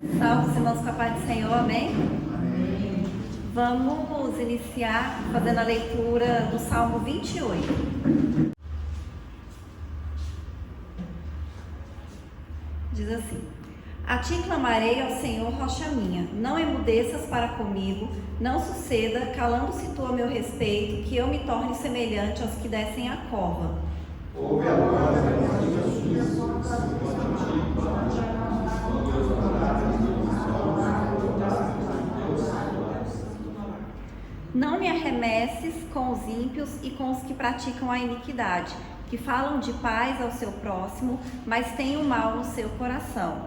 Salve, irmãos, com a paz do Senhor, amém? Amém. Vamos iniciar fazendo a leitura do Salmo 28. Diz assim: A ti clamarei ao Senhor, rocha minha, não emudeças para comigo, não suceda, calando-se tu a meu respeito, que eu me torne semelhante aos que descem a cova. Ouve agora a minha Não me arremesses com os ímpios e com os que praticam a iniquidade, que falam de paz ao seu próximo, mas têm o mal no seu coração.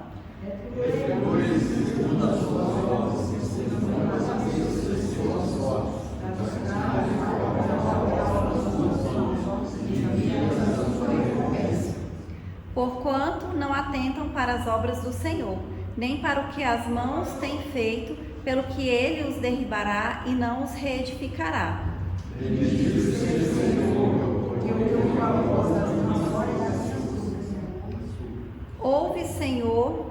Porquanto não atentam para as obras do Senhor, nem para o que as mãos têm feito, pelo que ele os derribará e não os reedificará. Ouve, Senhor,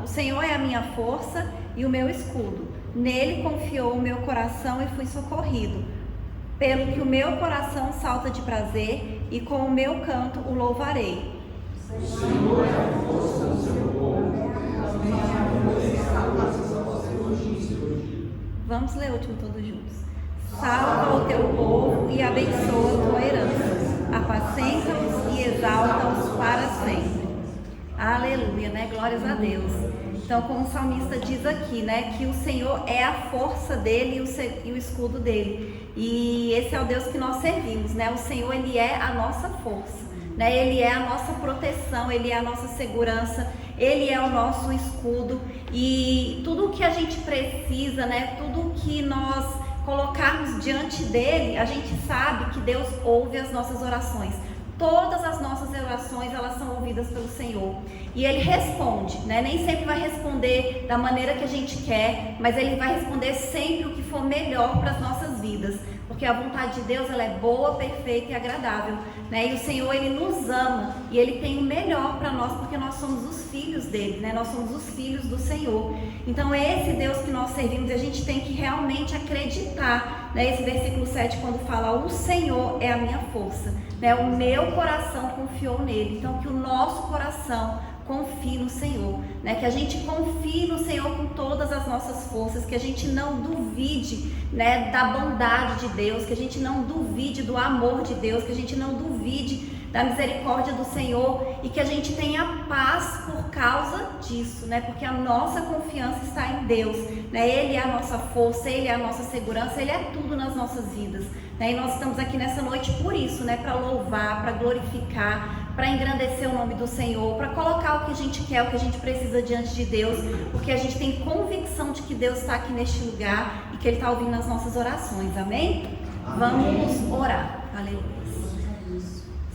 o Senhor é a minha força e o meu escudo. Nele confiou o meu coração e fui socorrido. Pelo que o meu coração salta de prazer e com o meu canto o louvarei. O Senhor é a força do seu povo. Vamos ler o último todos juntos. Salva o teu povo e abençoa a tua herança. Apacenta-os e exalta-os para sempre. Aleluia, né? Glórias a Deus. Então, como o salmista diz aqui, né? Que o Senhor é a força dele e o escudo dele. E esse é o Deus que nós servimos, né? O Senhor, ele é a nossa força, né? Ele é a nossa proteção, ele é a nossa segurança, ele é o nosso escudo. E tudo o que a gente precisa, né? Tudo o que nós colocarmos diante dele, a gente sabe que Deus ouve as nossas orações. Todas as nossas orações, elas são ouvidas pelo Senhor. E Ele responde, né? Nem sempre vai responder da maneira que a gente quer, mas Ele vai responder sempre o que for melhor para as nossas vidas. Porque a vontade de Deus, ela é boa, perfeita e agradável, né? E o Senhor, Ele nos ama e Ele tem o melhor para nós, porque nós somos os filhos dele, né? Nós somos os filhos do Senhor. Então, esse Deus que nós servimos, a gente tem que realmente acreditar, né? Esse versículo 7, quando fala, o Senhor é a minha força, né? O meu coração confiou nele. Então, que o nosso coração confie no Senhor, né? Que a gente confie no Senhor com todas as nossas forças, que a gente não duvide, né, da bondade de Deus, que a gente não duvide do amor de Deus, que a gente não duvide da misericórdia do Senhor e que a gente tenha paz por causa disso, né? Porque a nossa confiança está em Deus, né? Ele é a nossa força, Ele é a nossa segurança, Ele é tudo nas nossas vidas, né? E nós estamos aqui nessa noite por isso, né? Para louvar, para glorificar, para engrandecer o nome do Senhor, para colocar o que a gente quer, o que a gente precisa diante de Deus, porque a gente tem convicção de que Deus está aqui neste lugar e que Ele está ouvindo as nossas orações, amém? Vamos orar, aleluia.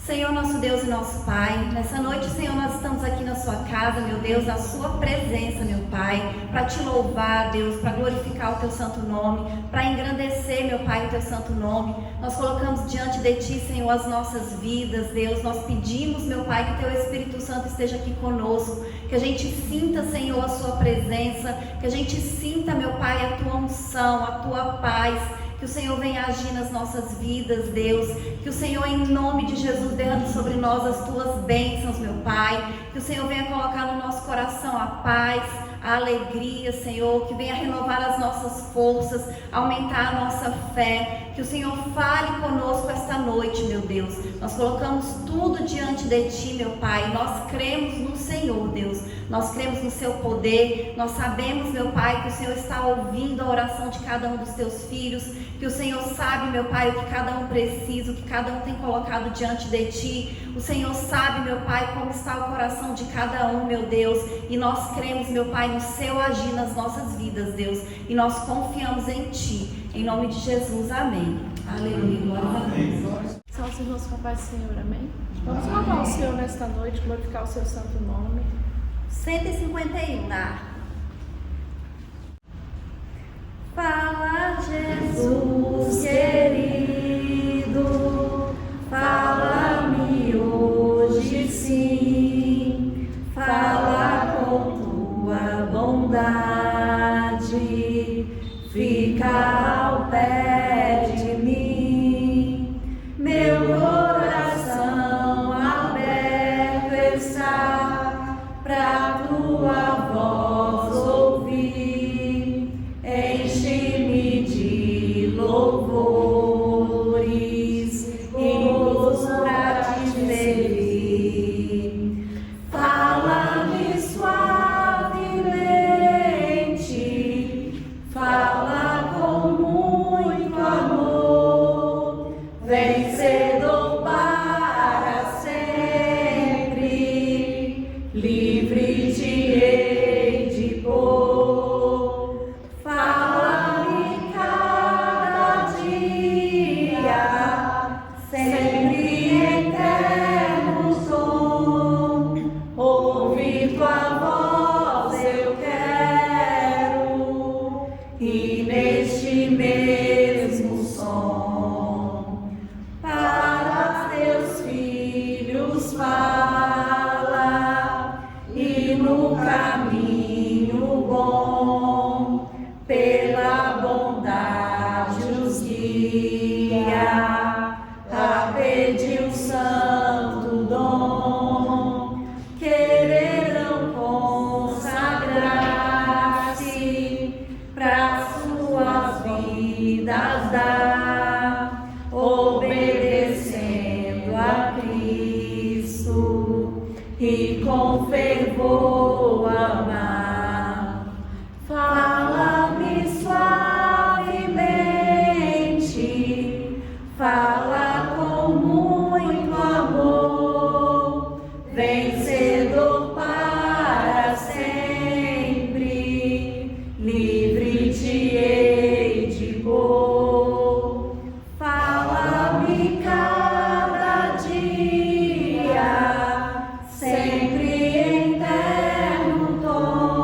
Senhor, nosso Deus e nosso Pai, nessa noite, Senhor, nós estamos aqui na sua casa, meu Deus, na sua presença, meu Pai, para te louvar, Deus, para glorificar o teu santo nome, para engrandecer, meu Pai, o teu santo nome. Nós colocamos diante de ti, Senhor, as nossas vidas, Deus. Nós pedimos, meu Pai, que o teu Espírito Santo esteja aqui conosco, que a gente sinta, Senhor, a sua presença, que a gente sinta, meu Pai, a tua unção, a tua paz. Que o Senhor venha agir nas nossas vidas, Deus. Que o Senhor, em nome de Jesus, derrame sobre nós as tuas bênçãos, meu Pai. Que o Senhor venha colocar no nosso coração a paz, a alegria, Senhor. Que venha renovar as nossas forças, aumentar a nossa fé. Que o Senhor fale conosco esta noite, meu Deus. Nós colocamos tudo diante de ti, meu Pai. Nós cremos no Senhor, Deus. Nós cremos no seu poder. Nós sabemos, meu Pai, que o Senhor está ouvindo a oração de cada um dos teus filhos. Que o Senhor sabe, meu Pai, o que cada um precisa, o que cada um tem colocado diante de ti. O Senhor sabe, meu Pai, como está o coração de cada um, meu Deus. E nós cremos, meu Pai, no seu agir nas nossas vidas, Deus. E nós confiamos em ti. Em nome de Jesus, amém. Aleluia, glória a Deus. Salve os irmãos com a paz do Senhor, amém? Vamos louvar o Senhor nesta noite, glorificar o seu santo nome. 151, na Fala, Jesus querido, fala-me hoje sim, fala com tua bondade. bondade fica ao pé de mim, meu coração aberto está pra tua voz ouvir, enche-me de louvores e luz pra te servir. Fala-me suavemente, fala com muito amor, vencedor para sempre, livre te hei de pôr. Fala-me cada dia, sempre em eterno som, ouvir tua voz eu quero, e neste mesmo som, para teus filhos fala, e no caminho bom, pela bondade os guia, a pedir o santo dom, quererão consagrar-se para suas vidas dar, obedecendo a Cristo e com fervor amar. Fala-me suavemente, fala com muito amor, vencedor para sempre, livre te hei de pôr. Fala-me cada dia, sempre em eterno tom,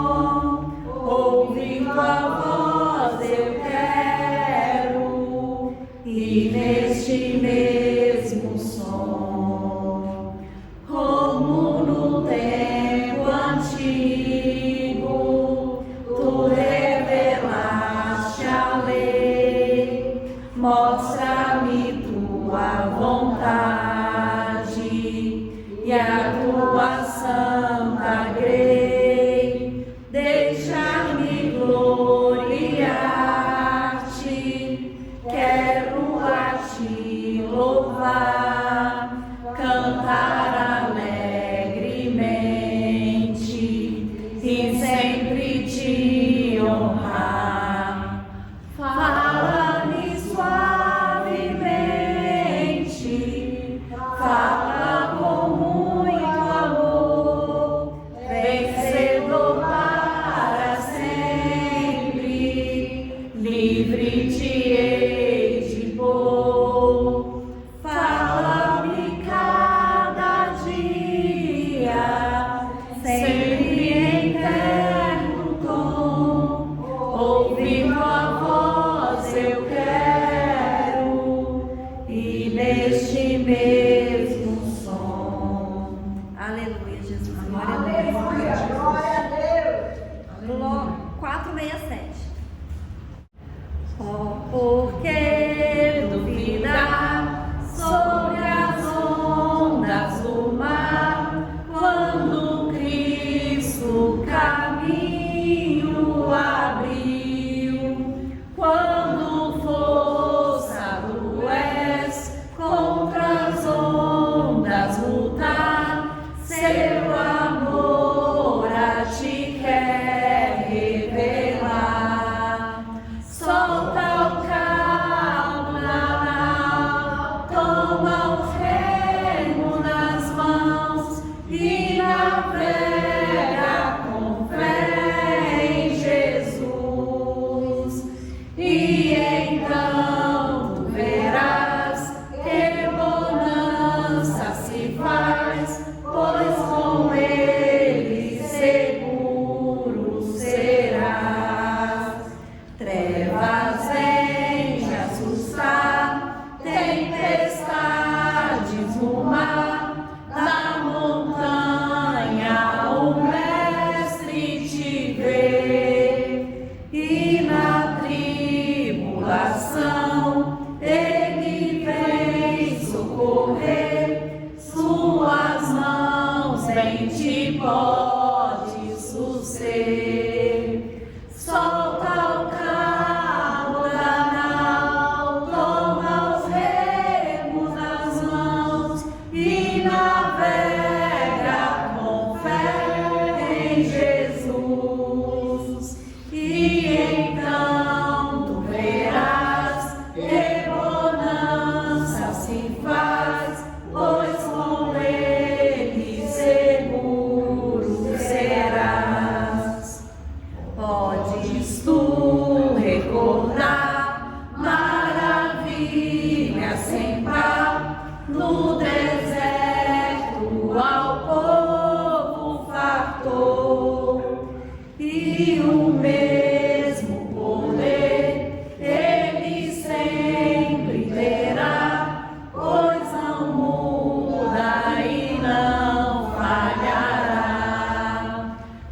podes o ser. Solta o cabo da nau, toma os remos nas mãos e navega com fé em Jesus. E então tu verás que bonança se faz, pois com ele seguro serás. Podes tu recordar maravilhas sem par no deserto ao povo fartou, e o mesmo poder ele sempre terá, pois não muda e não falhará.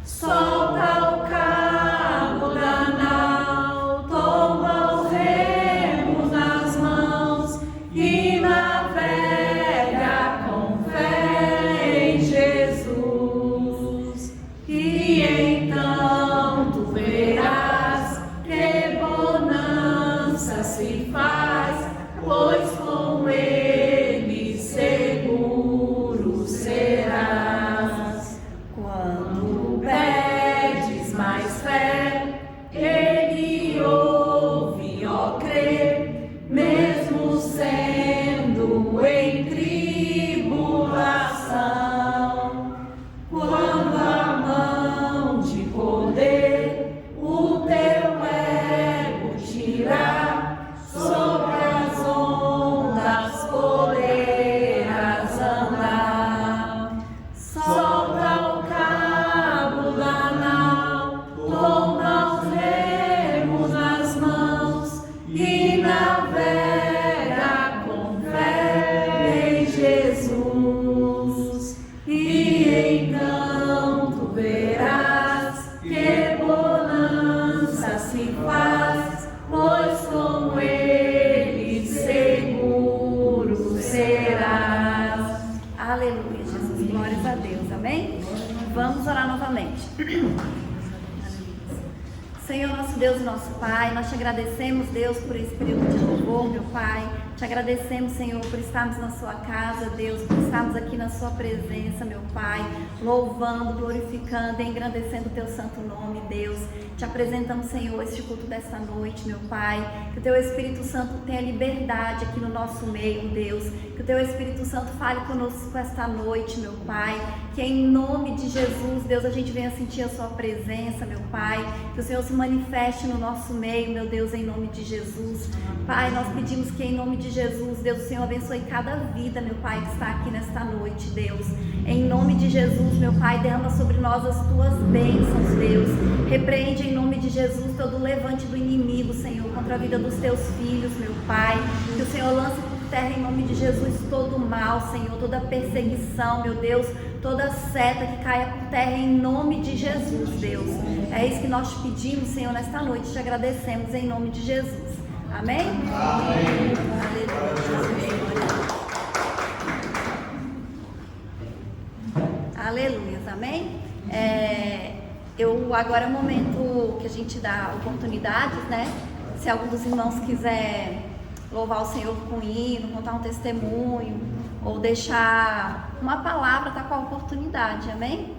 Solta o cabo da nau, toma os remos nas mãos e navega com fé em Jesus. E então tu verás que bonança se faz, pois com ele seguro serás. Quando pedes mais fé, ele ouve, ó crê, mesmo sendo em tribulação. Quando a mão de poder o teu ego tirar, sobre as ondas poderás andar. Solta o cabo da nau, toma os remos nas mãos e navega com fé em Jesus. E então tu verás que bonança se faz, pois com ele seguro serás. Aleluia, Jesus. Glórias a Deus. Amém? Vamos orar novamente. Senhor, nosso Deus e nosso Pai, nós te agradecemos, Deus, por esse período de louvor, meu Pai. Te agradecemos, Senhor, por estarmos na sua casa, Deus, por estarmos aqui na sua presença, meu Pai, louvando, glorificando e engrandecendo o teu santo nome, Deus. Te apresentamos, Senhor, este culto desta noite, meu Pai. Que o teu Espírito Santo tenha liberdade aqui no nosso meio, Deus. Que o teu Espírito Santo fale conosco esta noite, meu Pai. Que em nome de Jesus, Deus, a gente venha sentir a sua presença, meu Pai. Que o Senhor se manifeste no nosso meio, meu Deus, em nome de Jesus. Pai, nós pedimos que em nome de Jesus, Deus, o Senhor abençoe cada vida, meu Pai, que está aqui nesta noite, Deus. Em nome de Jesus, meu Pai, derrama sobre nós as tuas bênçãos, Deus. Repreende em nome de Jesus todo o levante do inimigo, Senhor, contra a vida dos teus filhos, meu Pai. Que o Senhor lance por terra em nome de Jesus todo o mal, Senhor, toda perseguição, meu Deus, toda seta que caia por terra em nome de Jesus, Deus. É isso que nós te pedimos, Senhor, nesta noite. Te agradecemos em nome de Jesus. Amém? Amém. Aleluia. Amém? Agora é o momento que a gente dá oportunidades, né? Se algum dos irmãos quiser louvar o Senhor com hino, contar um testemunho, ou deixar uma palavra, tá com a oportunidade, amém?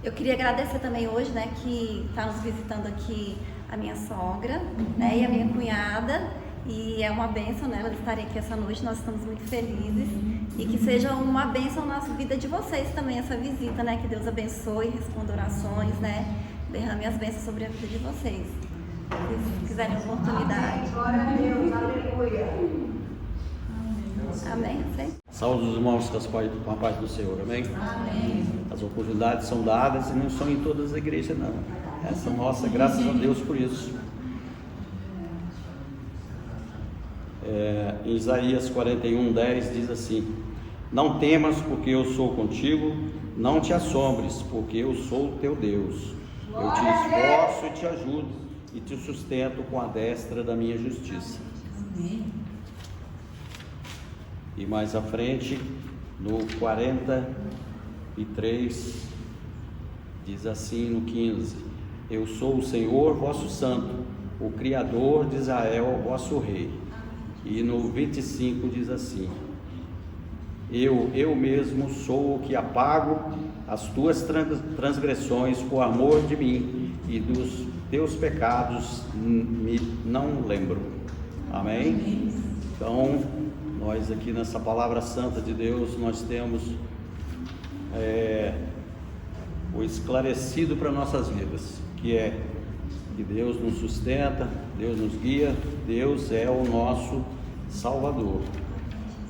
Eu queria agradecer também hoje, né, que está nos visitando aqui a minha sogra, né, e a minha cunhada, e é uma bênção, né, elas estarem aqui essa noite, nós estamos muito felizes, e que seja uma bênção na vida de vocês também, essa visita, né, que Deus abençoe, responda orações, né, derrame as bênçãos sobre a vida de vocês. Se quiserem oportunidade. Glória a Deus, aleluia. Amém. Saúde os irmãos com a paz do Senhor, amém? Amém. As oportunidades são dadas e não são em todas as igrejas, não. Essa nossa, graças a Deus por isso. Em Isaías 41:10 diz assim: não temas, porque eu sou contigo, não te assombres, porque eu sou o teu Deus. Eu te esforço e te ajudo, e te sustento com a destra da minha justiça. Amém. E mais à frente No 43, diz assim no 15: eu sou o Senhor vosso santo, o Criador de Israel, vosso rei. E no 25 diz assim: eu mesmo sou o que apago as tuas transgressões por amor de mim, e dos teus pecados me não lembro. Amém? Então, nós aqui nessa palavra santa de Deus, nós temos o esclarecido para nossas vidas, que é que Deus nos sustenta, Deus nos guia, Deus é o nosso Salvador,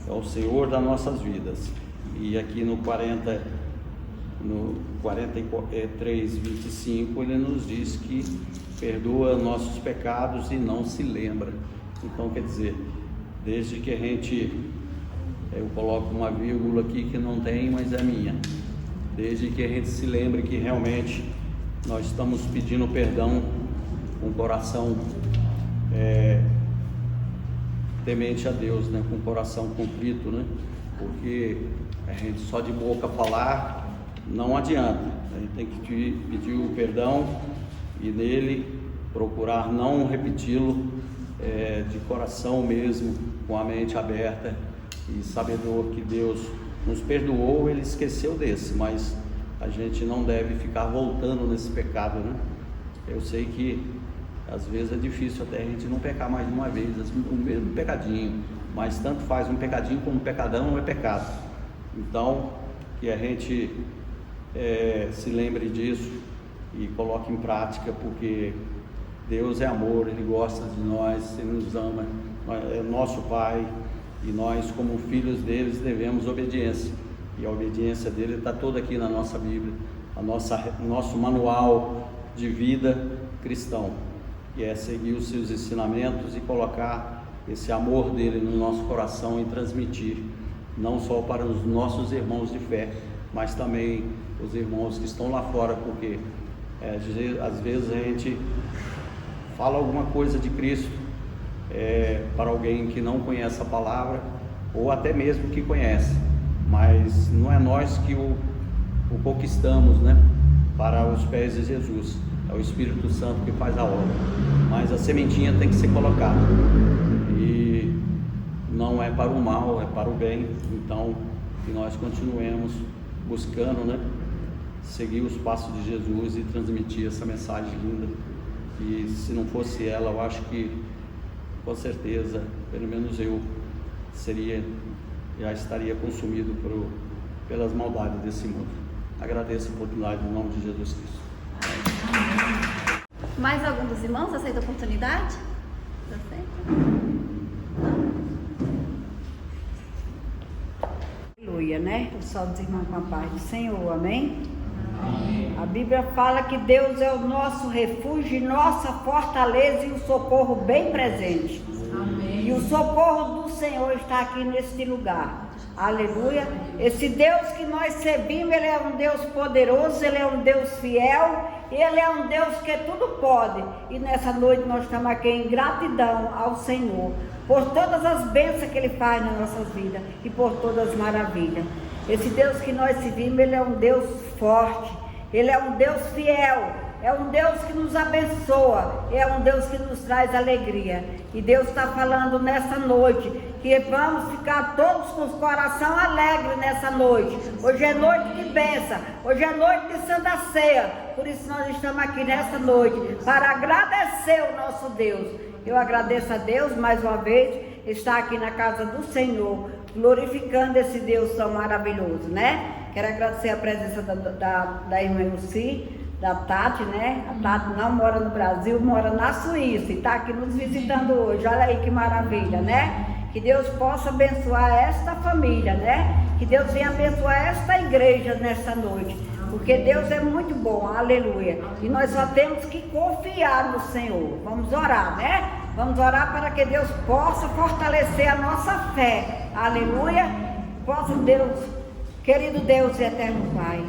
é o Senhor das nossas vidas. E aqui no 43, 25, ele nos diz que perdoa nossos pecados e não se lembra. Então, quer dizer, desde que a gente, eu coloco uma vírgula aqui que não tem, mas é minha, desde que a gente se lembre que realmente nós estamos pedindo perdão com o coração temente a Deus, né? Com o coração contrito, né? Porque a gente só de boca falar não adianta, a gente tem que pedir o perdão e nele procurar não repeti-lo, de coração mesmo, com a mente aberta e sabedor que Deus nos perdoou. Ele esqueceu desse, mas a gente não deve ficar voltando nesse pecado, né? Eu sei que às vezes é difícil até a gente não pecar mais de uma vez, o mesmo pecadinho, mas tanto faz um pecadinho como um pecadão é pecado. Então, que a gente se lembre disso e coloque em prática, porque Deus é amor, Ele gosta de nós, Ele nos ama, é o nosso Pai, e nós, como filhos deles, devemos obediência, e a obediência dele está toda aqui na nossa Bíblia, nosso manual de vida cristão, que é seguir os seus ensinamentos e colocar esse amor dele no nosso coração e transmitir, não só para os nossos irmãos de fé, mas também os irmãos que estão lá fora, porque às vezes a gente fala alguma coisa de Cristo para alguém que não conhece a palavra, ou até mesmo que conhece, mas não é nós que o conquistamos, né, para os pés de Jesus. É o Espírito Santo que faz a obra, mas a sementinha tem que ser colocada, e não é para o mal, é para o bem. Então, que nós continuemos buscando, né, seguir os passos de Jesus e transmitir essa mensagem linda. E se não fosse ela, eu acho que com certeza, pelo menos eu já estaria consumido pelas maldades desse mundo. Agradeço a oportunidade no nome de Jesus Cristo. Mais algum dos irmãos aceita a oportunidade? Aleluia, né? Eu salve os irmãos com a paz do Senhor, amém? A Bíblia fala que Deus é o nosso refúgio, nossa fortaleza e o socorro bem presente. Amém. E o socorro do Senhor está aqui neste lugar. Aleluia. Esse Deus que nós servimos, Ele é um Deus poderoso, Ele é um Deus fiel, Ele é um Deus que tudo pode. E nessa noite nós estamos aqui em gratidão ao Senhor por todas as bênçãos que Ele faz nas nossas vidas e por todas as maravilhas. Esse Deus que nós servimos, Ele é um Deus forte, Ele é um Deus fiel, é um Deus que nos abençoa, é um Deus que nos traz alegria. E Deus está falando nessa noite que vamos ficar todos com o coração alegre nessa noite. Hoje é noite de bênção, hoje é noite de Santa Ceia. Por isso nós estamos aqui nessa noite para agradecer o nosso Deus. Eu agradeço a Deus mais uma vez estar aqui na casa do Senhor, glorificando esse Deus tão maravilhoso, né? Quero agradecer a presença da irmã Lucy, da Tati, né? A Tati não mora no Brasil, mora na Suíça e está aqui nos visitando hoje. Olha aí que maravilha, né? Que Deus possa abençoar esta família, né? Que Deus venha abençoar esta igreja nesta noite, porque Deus é muito bom, aleluia. E nós só temos que confiar no Senhor. Vamos orar, né? Vamos orar para que Deus possa fortalecer a nossa fé, aleluia. Possa Deus, querido Deus e eterno Pai,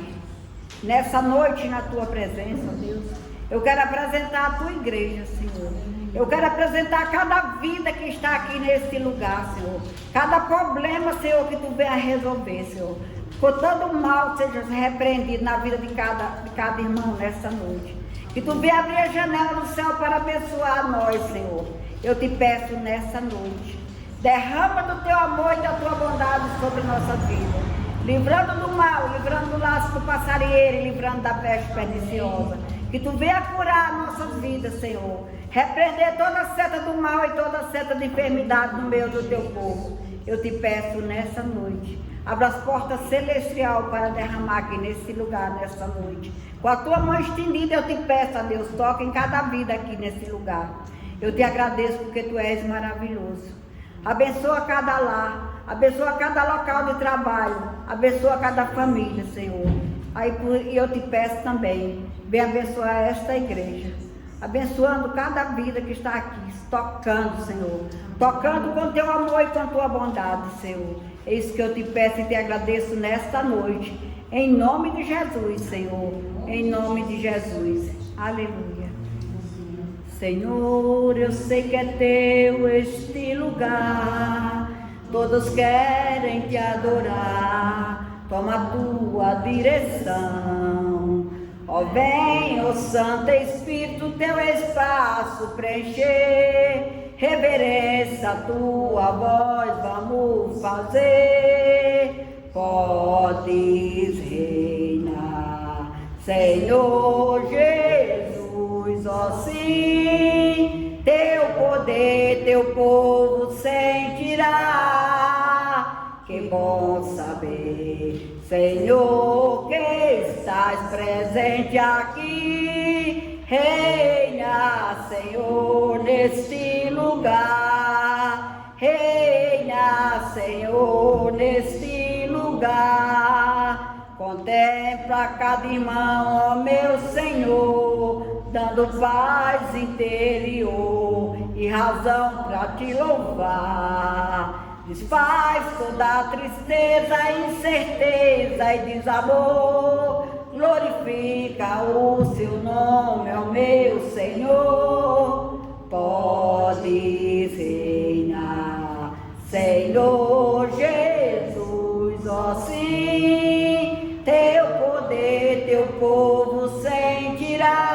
nessa noite na Tua presença, Deus, eu quero apresentar a Tua igreja, Senhor. Eu quero apresentar cada vida que está aqui nesse lugar, Senhor. Cada problema, Senhor, que Tu venha resolver, Senhor. Que todo mal seja repreendido na vida de cada irmão nessa noite. Que Tu venha abrir a janela do céu para abençoar nós, Senhor. Eu te peço nessa noite. Derrama do Teu amor e da Tua bondade sobre nossa vida. Livrando do mal, livrando do laço do passarinheiro e livrando da peste perniciosa. Que Tu venha curar nossas vidas, Senhor. Repreender toda seta do mal e toda seta de enfermidade no meio do Teu povo. Eu te peço nessa noite. Abra as portas celestiais para derramar aqui nesse lugar, nessa noite. Com a Tua mão estendida eu te peço, a Deus, toca em cada vida aqui nesse lugar. Eu te agradeço porque Tu és maravilhoso. Abençoa cada lar, abençoa cada local de trabalho, abençoa cada família, Senhor. E eu te peço também, vem abençoar esta igreja, abençoando cada vida que está aqui, tocando, Senhor, tocando com Teu amor e com Tua bondade, Senhor. É isso que eu te peço e te agradeço nesta noite, em nome de Jesus, Senhor, em nome de Jesus. Aleluia. Senhor, eu sei que é Teu este lugar, todos querem Te adorar, toma a Tua direção. Ó vem, ó Santo Espírito, Teu espaço preencher, reverência a Tua voz vamos fazer, podes reinar, Senhor Jesus. Ó sim, Teu poder, Teu povo sentirá. Que bom saber, Senhor, que estás presente aqui. Reina, Senhor, neste lugar. Reina, Senhor, neste lugar. Contempla cada irmão, ó meu Senhor, dando paz interior e razão para Te louvar. Desfaz toda a tristeza, incerteza e desamor. Glorifica o Seu nome, ó meu Senhor. Podes reinar, Senhor Jesus, ó sim. Teu poder, Teu povo sentirá.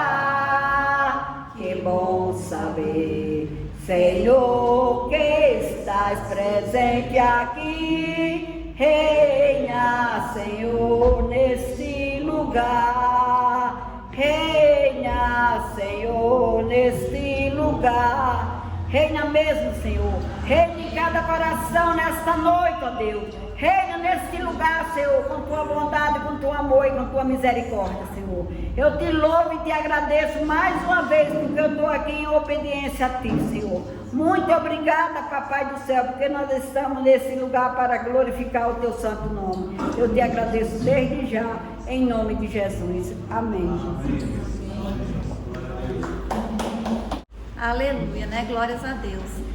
Que bom saber, Senhor, que estás presente aqui. Reina, Senhor, neste lugar. Reina, Senhor, neste lugar. Reina mesmo, Senhor. Reina em cada coração nesta noite, ó Deus. Reina neste lugar, Senhor, com Tua bondade, com Teu amor e com Tua misericórdia, Senhor. Eu Te louvo e Te agradeço mais uma vez, porque eu estou aqui em obediência a Ti, Senhor. Muito obrigada, Papai do céu, porque nós estamos nesse lugar para glorificar o Teu santo nome. Eu Te agradeço desde já, em nome de Jesus. Amém. Aleluia, né? Glórias a Deus.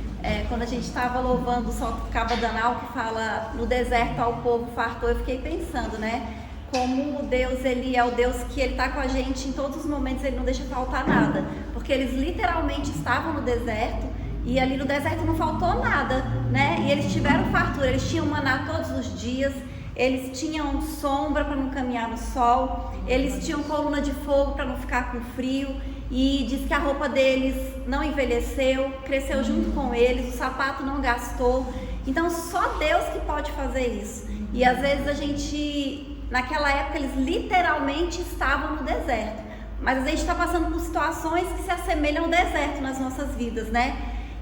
Quando a gente estava louvando o Sol que Cabadanal, que fala no deserto ao povo fartou, eu fiquei pensando, né? Como Deus, Ele é o Deus que Ele está com a gente em todos os momentos, Ele não deixa faltar nada. Porque eles literalmente estavam no deserto e ali no deserto não faltou nada, né? E eles tiveram fartura, eles tinham maná todos os dias, eles tinham sombra para não caminhar no sol, eles tinham coluna de fogo para não ficar com frio. E diz que a roupa deles não envelheceu, cresceu junto com eles, o sapato não gastou. Então só Deus que pode fazer isso. E às vezes a gente, naquela época eles literalmente estavam no deserto. Mas a gente está passando por situações que se assemelham ao deserto nas nossas vidas, né?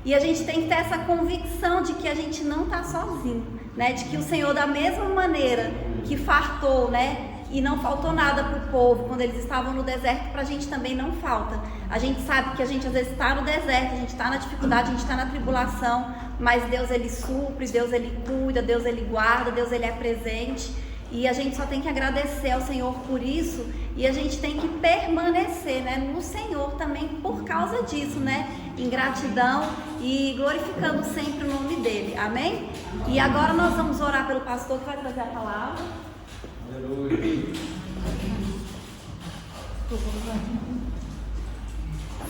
E a gente tem que ter essa convicção de que a gente não está sozinho, né? De que o Senhor, da mesma maneira que fartou, né? E não faltou nada para o povo quando eles estavam no deserto, para a gente também não falta. A gente sabe que a gente às vezes está no deserto, a gente está na dificuldade, a gente está na tribulação, mas Deus Ele supre, Deus Ele cuida, Deus Ele guarda, Deus Ele é presente. E a gente só tem que agradecer ao Senhor por isso, e a gente tem que permanecer, né, no Senhor também por causa disso, né? Em gratidão e glorificando sempre o nome dEle. Amém? E agora nós vamos orar pelo pastor que vai trazer a palavra.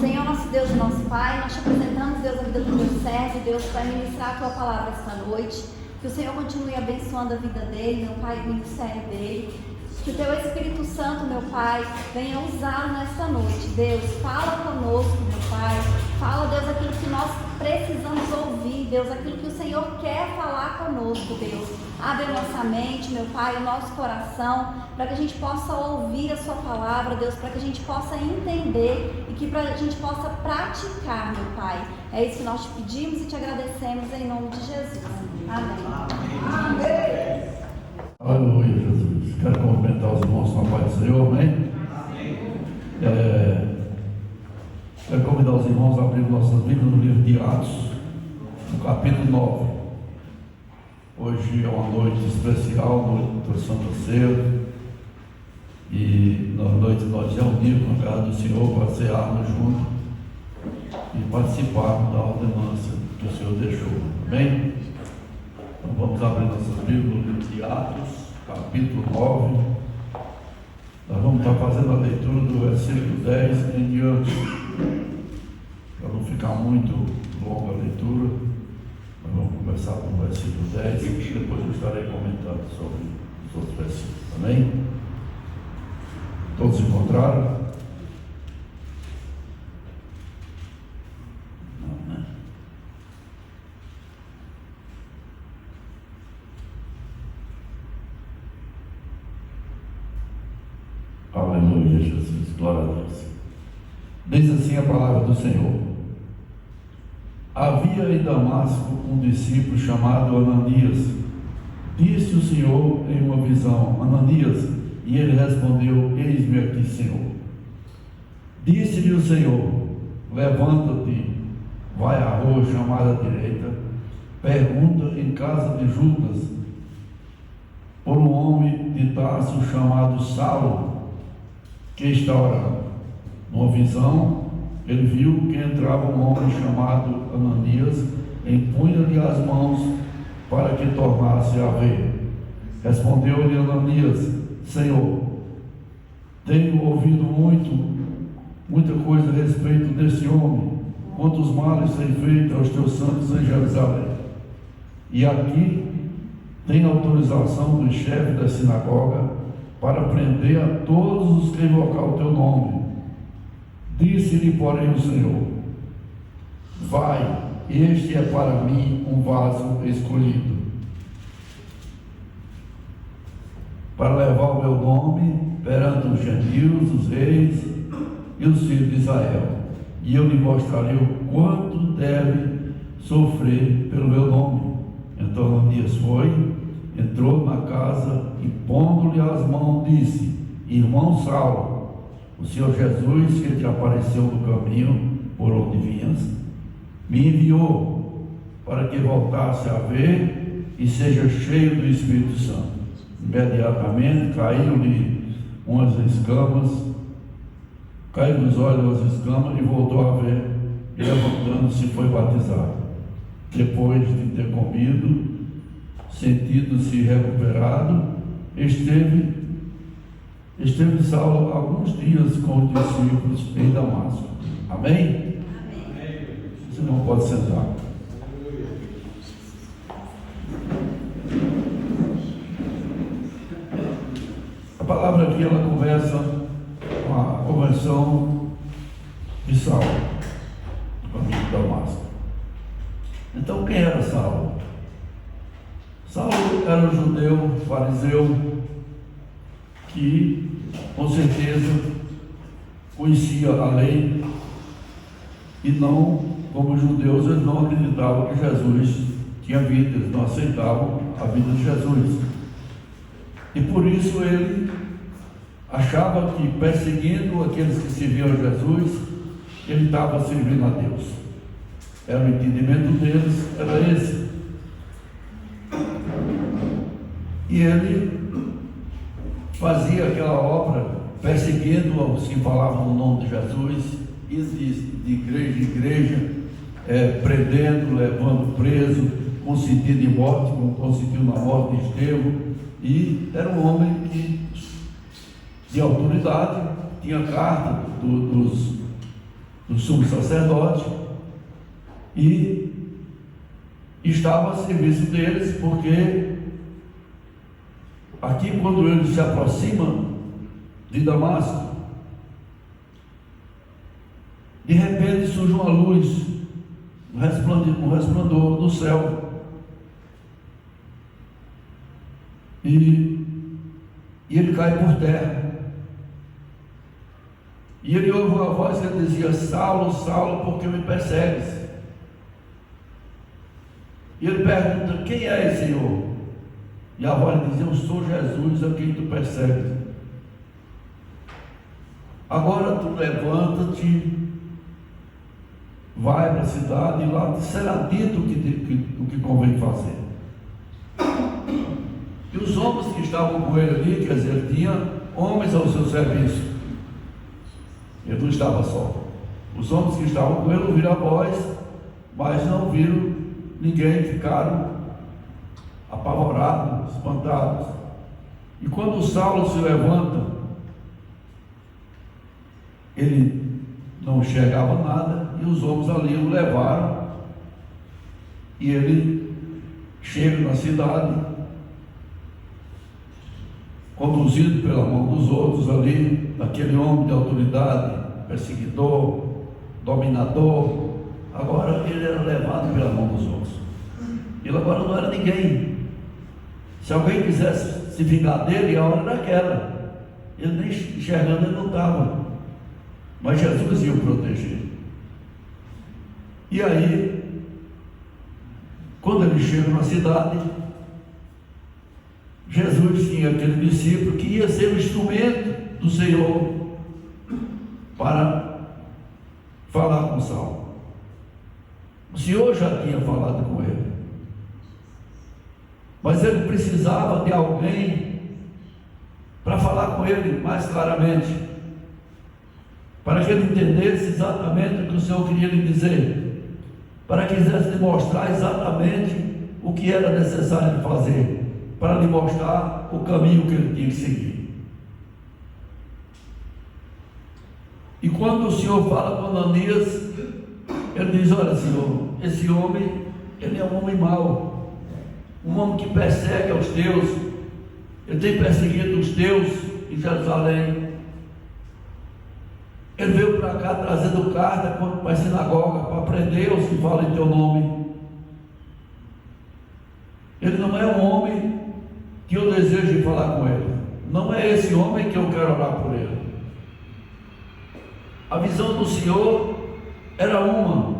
Senhor, nós Deus e nosso Pai, nós te apresentamos, Deus, a vida do teu servo, Deus, para ministrar a tua palavra esta noite. Que o Senhor continue abençoando a vida dele, meu Pai, o ministério dele. Que o teu Espírito Santo, meu Pai, venha usá-lo nesta noite. Deus, fala conosco, meu Pai. Fala, Deus, aquilo que nós precisamos ouvir, Deus, aquilo que o Senhor quer falar conosco, Deus. Abre a nossa mente, meu Pai, o nosso coração, para que a gente possa ouvir a sua palavra, Deus, para que a gente possa entender e que a gente possa praticar, meu Pai. É isso que nós te pedimos e te agradecemos em nome de Jesus. Amém. Amém. Aleluia, Jesus. Quero cumprimentar os irmãos com a paz do Senhor, amém? Quero convidar os irmãos a abrir nossas Bíblias no livro de Atos, no capítulo 9. Hoje é uma noite especial, noite da Santa Ceia, e na noite nós reunimos na casa do Senhor para cearmos juntos e participarmos da ordenança que o Senhor deixou, amém? Então vamos abrir nossas Bíblias no livro de Atos, capítulo 9. Nós vamos estar fazendo a leitura do versículo 10 em diante. Para não ficar muito longa a leitura, nós vamos começar com o versículo 10 e depois eu estarei comentando sobre os outros versículos. Amém? Todos encontraram? Não, né? Aleluia, Jesus, glória a Deus. Diz assim a palavra do Senhor: havia em Damasco um discípulo chamado Ananias. Disse o Senhor em uma visão: Ananias. E ele respondeu: eis-me aqui, Senhor. Disse-lhe o Senhor: levanta-te, vai à rua chamada à direita, pergunta em casa de Judas por um homem de Tarso chamado Saulo, que está orando. Numa visão, ele viu que entrava um homem chamado Ananias, impunha-lhe as mãos para que tornasse a ver. Respondeu-lhe Ananias: Senhor, tenho ouvido muita coisa a respeito desse homem, quantos males tem feito aos teus santos em Jerusalém. E aqui tem autorização do chefe da sinagoga para prender a todos os que invocar o teu nome. Disse-lhe, porém, o Senhor: vai, este é para mim um vaso escolhido, para levar o meu nome perante os gentios, os reis e os filhos de Israel, e eu lhe mostrarei o quanto deve sofrer pelo meu nome. Então Ananias foi, entrou na casa e, pondo-lhe as mãos, disse: irmão Saulo, o Senhor Jesus, que te apareceu no caminho por onde vinhas, me enviou para que voltasse a ver e seja cheio do Espírito Santo. Imediatamente caiu-lhe umas escamas, caiu nos olhos as escamas e voltou a ver, e levantando-se foi batizado. Depois de ter comido, sentindo-se recuperado, esteve Saulo alguns dias com os discípulos em Damasco. Amém? Amém. Você não pode sentar. A palavra aqui, ela conversa com a conversão de Saulo, do caminho de Damasco. Então, quem era Saulo? Saulo era um judeu, fariseu, que com certeza conhecia a lei, e não, como judeus, eles não acreditavam que Jesus tinha vida, eles não aceitavam a vida de Jesus. E por isso ele achava que, perseguindo aqueles que serviam a Jesus, ele estava servindo a Deus. Era o entendimento deles, era esse. E ele fazia aquela obra, perseguindo os que falavam no nome de Jesus, e de igreja em igreja, prendendo, levando preso, consentindo em morte, como consentiu na morte de Estevão. E era um homem de autoridade, tinha carta dos do sumo sacerdote, e estava a serviço deles, porque aqui, quando ele se aproxima de Damasco, de repente surge uma luz, um resplandor do céu, e ele cai por terra. E ele ouve uma voz que dizia: Saulo, Saulo, por que me persegues? E ele pergunta: quem é, Senhor? E a voz dizia: eu sou Jesus, a quem tu persegues. Agora tu levanta-te, vai para a cidade, e lá te será dito o que convém fazer. E os homens que estavam com ele ali, quer dizer, ele tinha homens ao seu serviço, ele não estava só. Os homens que estavam com ele ouviram a voz, mas não viram ninguém, ficaram apavorados, espantados. E quando Saulo se levanta, ele não enxergava nada, e os homens ali o levaram, e ele chega na cidade, conduzido pela mão dos outros ali, daquele homem de autoridade, perseguidor, dominador. Agora ele era levado pela mão dos outros. Ele agora não era ninguém. Se alguém quisesse se vingar dele, a hora era aquela. Ele nem enxergando, ele não estava. Mas Jesus ia o proteger. E aí, quando ele chega na cidade, Jesus tinha aquele discípulo que ia ser o instrumento do Senhor para falar com Saulo. O Senhor já tinha falado com ele, mas ele precisava de alguém para falar com ele mais claramente, para que ele entendesse exatamente o que o Senhor queria lhe dizer, para que quisesse lhe mostrar exatamente o que era necessário de fazer, para lhe mostrar o caminho que ele tinha que seguir. E quando o Senhor fala com Ananias, ele diz: olha, Senhor, esse homem, ele é um homem mau, um homem que persegue aos teus, ele tem perseguido os teus em Jerusalém. Ele veio para cá trazendo carta para a sinagoga, para prender os que falam em teu nome. Ele não é um homem que eu desejo de falar com ele. Não é esse homem que eu quero orar por ele. A visão do Senhor era uma,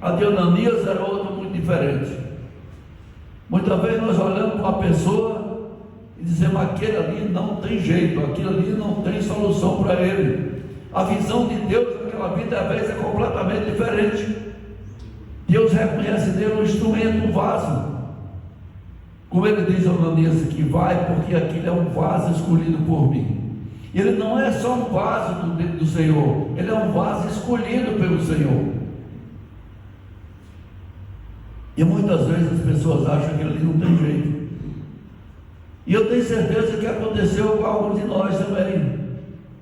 a de Ananias era outra, muito diferente. Muitas vezes nós olhamos para uma pessoa e dizemos: aquele ali não tem jeito, aquele ali não tem solução para ele. A visão de Deus naquela vida às vezes é completamente diferente. Deus reconhece nele um instrumento, um vaso. Como ele diz a Ananias aqui: vai, porque aquilo é um vaso escolhido por mim. Ele não é só um vaso do Senhor, ele é um vaso escolhido pelo Senhor. E muitas vezes as pessoas acham que ali não tem jeito. E eu tenho certeza que aconteceu com alguns de nós também.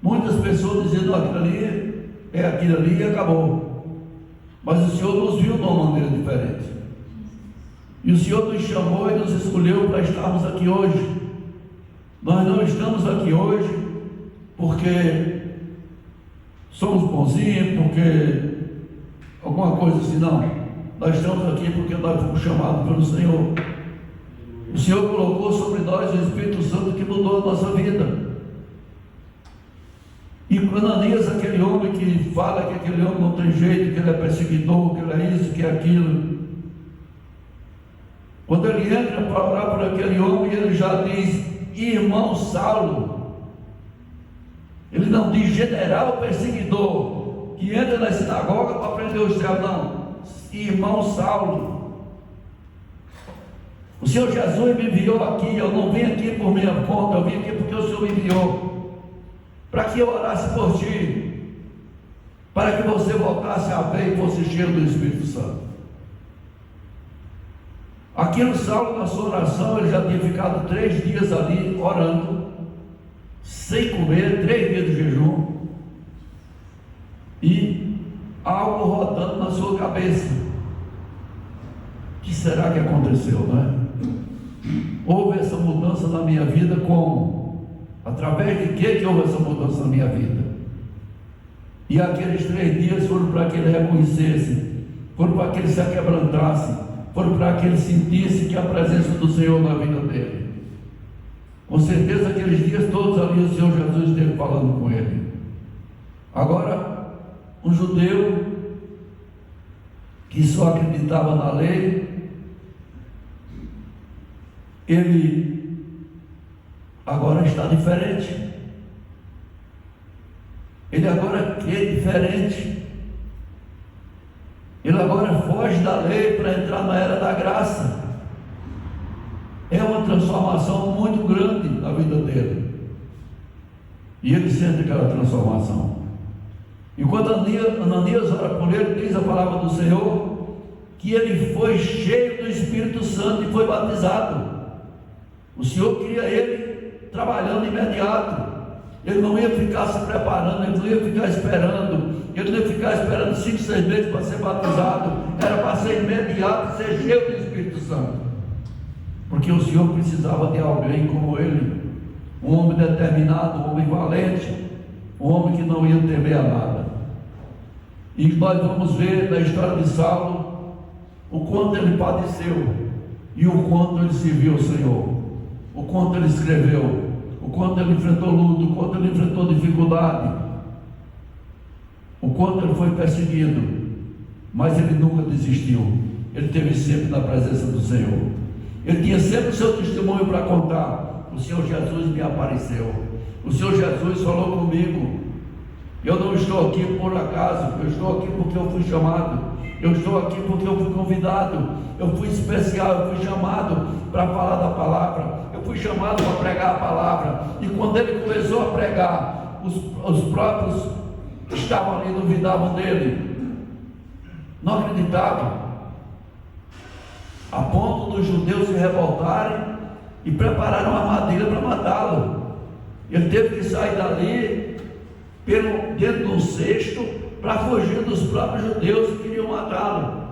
Muitas pessoas dizendo: aquilo ali é aquilo ali e acabou. Mas o Senhor nos viu de uma maneira diferente. E o Senhor nos chamou e nos escolheu para estarmos aqui hoje. Nós não estamos aqui hoje porque somos bonzinhos, porque alguma coisa assim, não. Nós estamos aqui porque nós fomos chamados pelo Senhor. O Senhor colocou sobre nós o Espírito Santo que mudou a nossa vida. E Ananias, aquele homem que fala que aquele homem não tem jeito, que ele é perseguidor, que ele é isso, que é aquilo, quando ele entra para orar por aquele homem, ele já diz: irmão Saulo. Ele não diz general perseguidor, que entra na sinagoga para prender os teus, não. Irmão Saulo. O Senhor Jesus me enviou aqui. Eu não vim aqui por minha conta, eu vim aqui porque o Senhor me enviou, para que eu orasse por ti, para que você voltasse a ver e fosse cheio do Espírito Santo. Aqui no Saulo, na sua oração, ele já tinha ficado 3 dias ali orando, sem comer, 3 dias de jejum. E há cabeça. O que será que aconteceu, não é? Houve essa mudança na minha vida como? Através de que houve essa mudança na minha vida? E aqueles 3 dias foram para que ele reconhecesse, foram para que ele se aquebrantasse, foram para que ele sentisse que a presença do Senhor na vida dele. Com certeza aqueles dias todos ali o Senhor Jesus esteve falando com ele. Agora, um judeu que só acreditava na lei, ele agora está diferente. Ele agora crê diferente. Ele agora foge da lei para entrar na era da graça. É uma transformação muito grande na vida dele. E ele sente aquela transformação. Enquanto Ananias ora por ele, diz a palavra do Senhor que ele foi cheio do Espírito Santo e foi batizado. O Senhor queria ele trabalhando imediato. Ele não ia ficar se preparando, ele não ia ficar esperando, ele não ia ficar esperando 5, 6 meses para ser batizado. Era para ser imediato e ser cheio do Espírito Santo. Porque o Senhor precisava de alguém como ele, um homem determinado, um homem valente, um homem que não ia temer a nada. E nós vamos ver na história de Saulo o quanto ele padeceu e o quanto ele serviu ao Senhor, o quanto ele escreveu, o quanto ele enfrentou luta, o quanto ele enfrentou dificuldade, o quanto ele foi perseguido, mas ele nunca desistiu. Ele esteve sempre na presença do Senhor. Ele tinha sempre o seu testemunho para contar. O Senhor Jesus me apareceu, o Senhor Jesus falou comigo. Eu não estou aqui por acaso, eu estou aqui porque eu fui chamado, eu estou aqui porque eu fui convidado, eu fui especial, eu fui chamado para falar da palavra, eu fui chamado para pregar a palavra. E quando ele começou a pregar, os próprios que estavam ali duvidavam dele, não acreditavam, a ponto dos judeus se revoltarem e prepararam uma armadilha para matá-lo. Ele teve que sair dali dentro de um cesto para fugir dos próprios judeus que queriam matá-lo.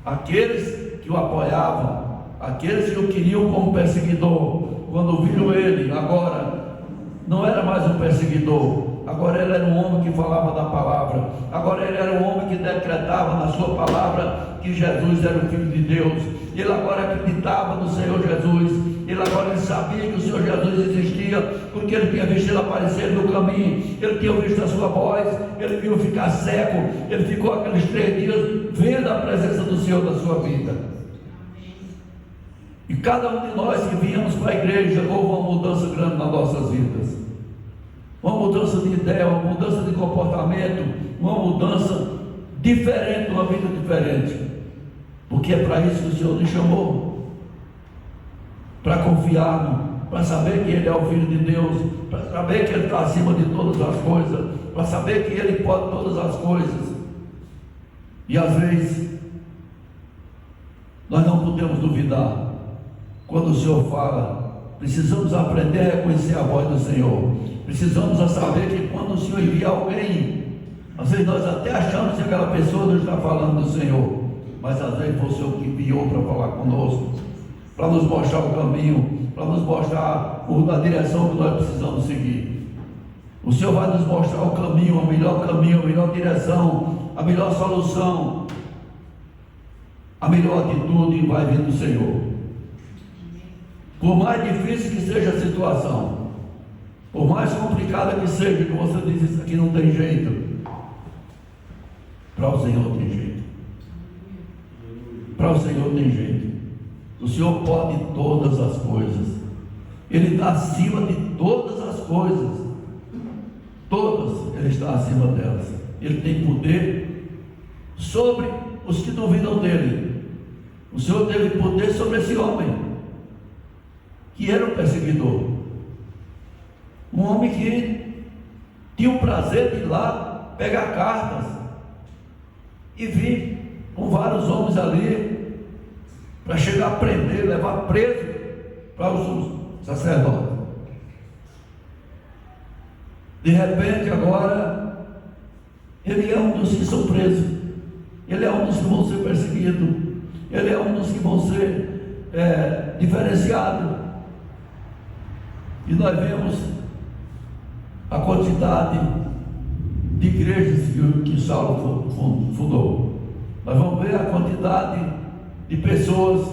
Aqueles que o apoiavam, aqueles que o queriam como perseguidor, quando viram ele, agora não era mais um perseguidor, agora ele era um homem que falava da palavra, agora ele era um homem que decretava na sua palavra que Jesus era o Filho de Deus. Ele agora acreditava no Senhor Jesus. Ele agora sabia que o Senhor Jesus existia, porque ele tinha visto ele aparecer no caminho, ele tinha visto a sua voz, ele viu ficar cego, ele ficou aqueles 3 dias vendo a presença do Senhor na sua vida. E cada um de nós que viemos para a igreja, houve uma mudança grande nas nossas vidas, uma mudança de ideia, uma mudança de comportamento, uma mudança diferente, uma vida diferente, porque é para isso que o Senhor nos chamou, para confiar, para saber que Ele é o Filho de Deus, para saber que Ele está acima de todas as coisas, para saber que Ele pode todas as coisas. E às vezes nós não podemos duvidar quando o Senhor fala. Precisamos aprender a reconhecer a voz do Senhor. Precisamos saber que quando o Senhor envia alguém, às vezes nós até achamos que aquela pessoa não está falando do Senhor, mas às vezes foi o Senhor que enviou para falar conosco, para nos mostrar o caminho, para nos mostrar a direção que nós precisamos seguir. O Senhor vai nos mostrar o caminho, a melhor direção, a melhor solução, a melhor atitude vai vir do Senhor. Por mais difícil que seja a situação, por mais complicada que seja, que você diz isso aqui não tem jeito, para o Senhor tem jeito. Para o Senhor tem jeito. O Senhor pode todas as coisas. Ele está acima de todas as coisas. Todas, Ele está acima delas. Ele tem poder sobre os que duvidam dele. O Senhor teve poder sobre esse homem, que era um perseguidor. Um homem que tinha o prazer de ir lá pegar cartas e vir com vários homens ali para chegar a prender, levar preso para os sacerdotes. De repente agora ele é um dos que são presos. ele é um dos que vão ser perseguidos, ele é um dos que vão ser diferenciados. E nós vemos a quantidade de igrejas que Saulo fundou. Nós vamos ver a quantidade de pessoas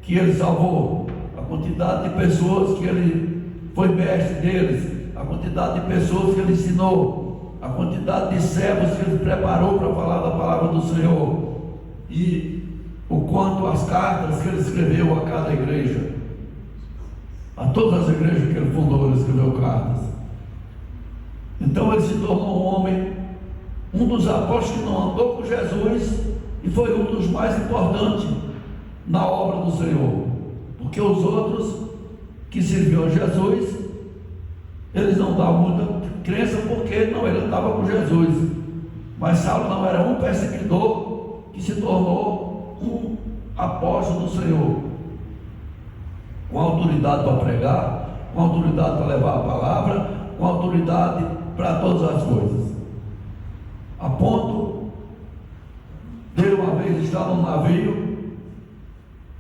que ele salvou, a quantidade de pessoas que ele foi mestre deles, a quantidade de pessoas que ele ensinou, a quantidade de servos que ele preparou para falar da palavra do Senhor, e o quanto as cartas que ele escreveu a cada igreja, a todas as igrejas que ele fundou, ele escreveu cartas. Então ele se tornou um homem, um dos apóstolos que não andou com Jesus, e foi um dos mais importantes na obra do Senhor, porque os outros que serviam a Jesus, eles não davam muita crença, porque não, ele andava com Jesus. Mas Saulo não, era um perseguidor que se tornou um apóstolo do Senhor, com autoridade para pregar, com autoridade para levar a palavra, com autoridade para todas as coisas, a ponto de uma vez estar num navio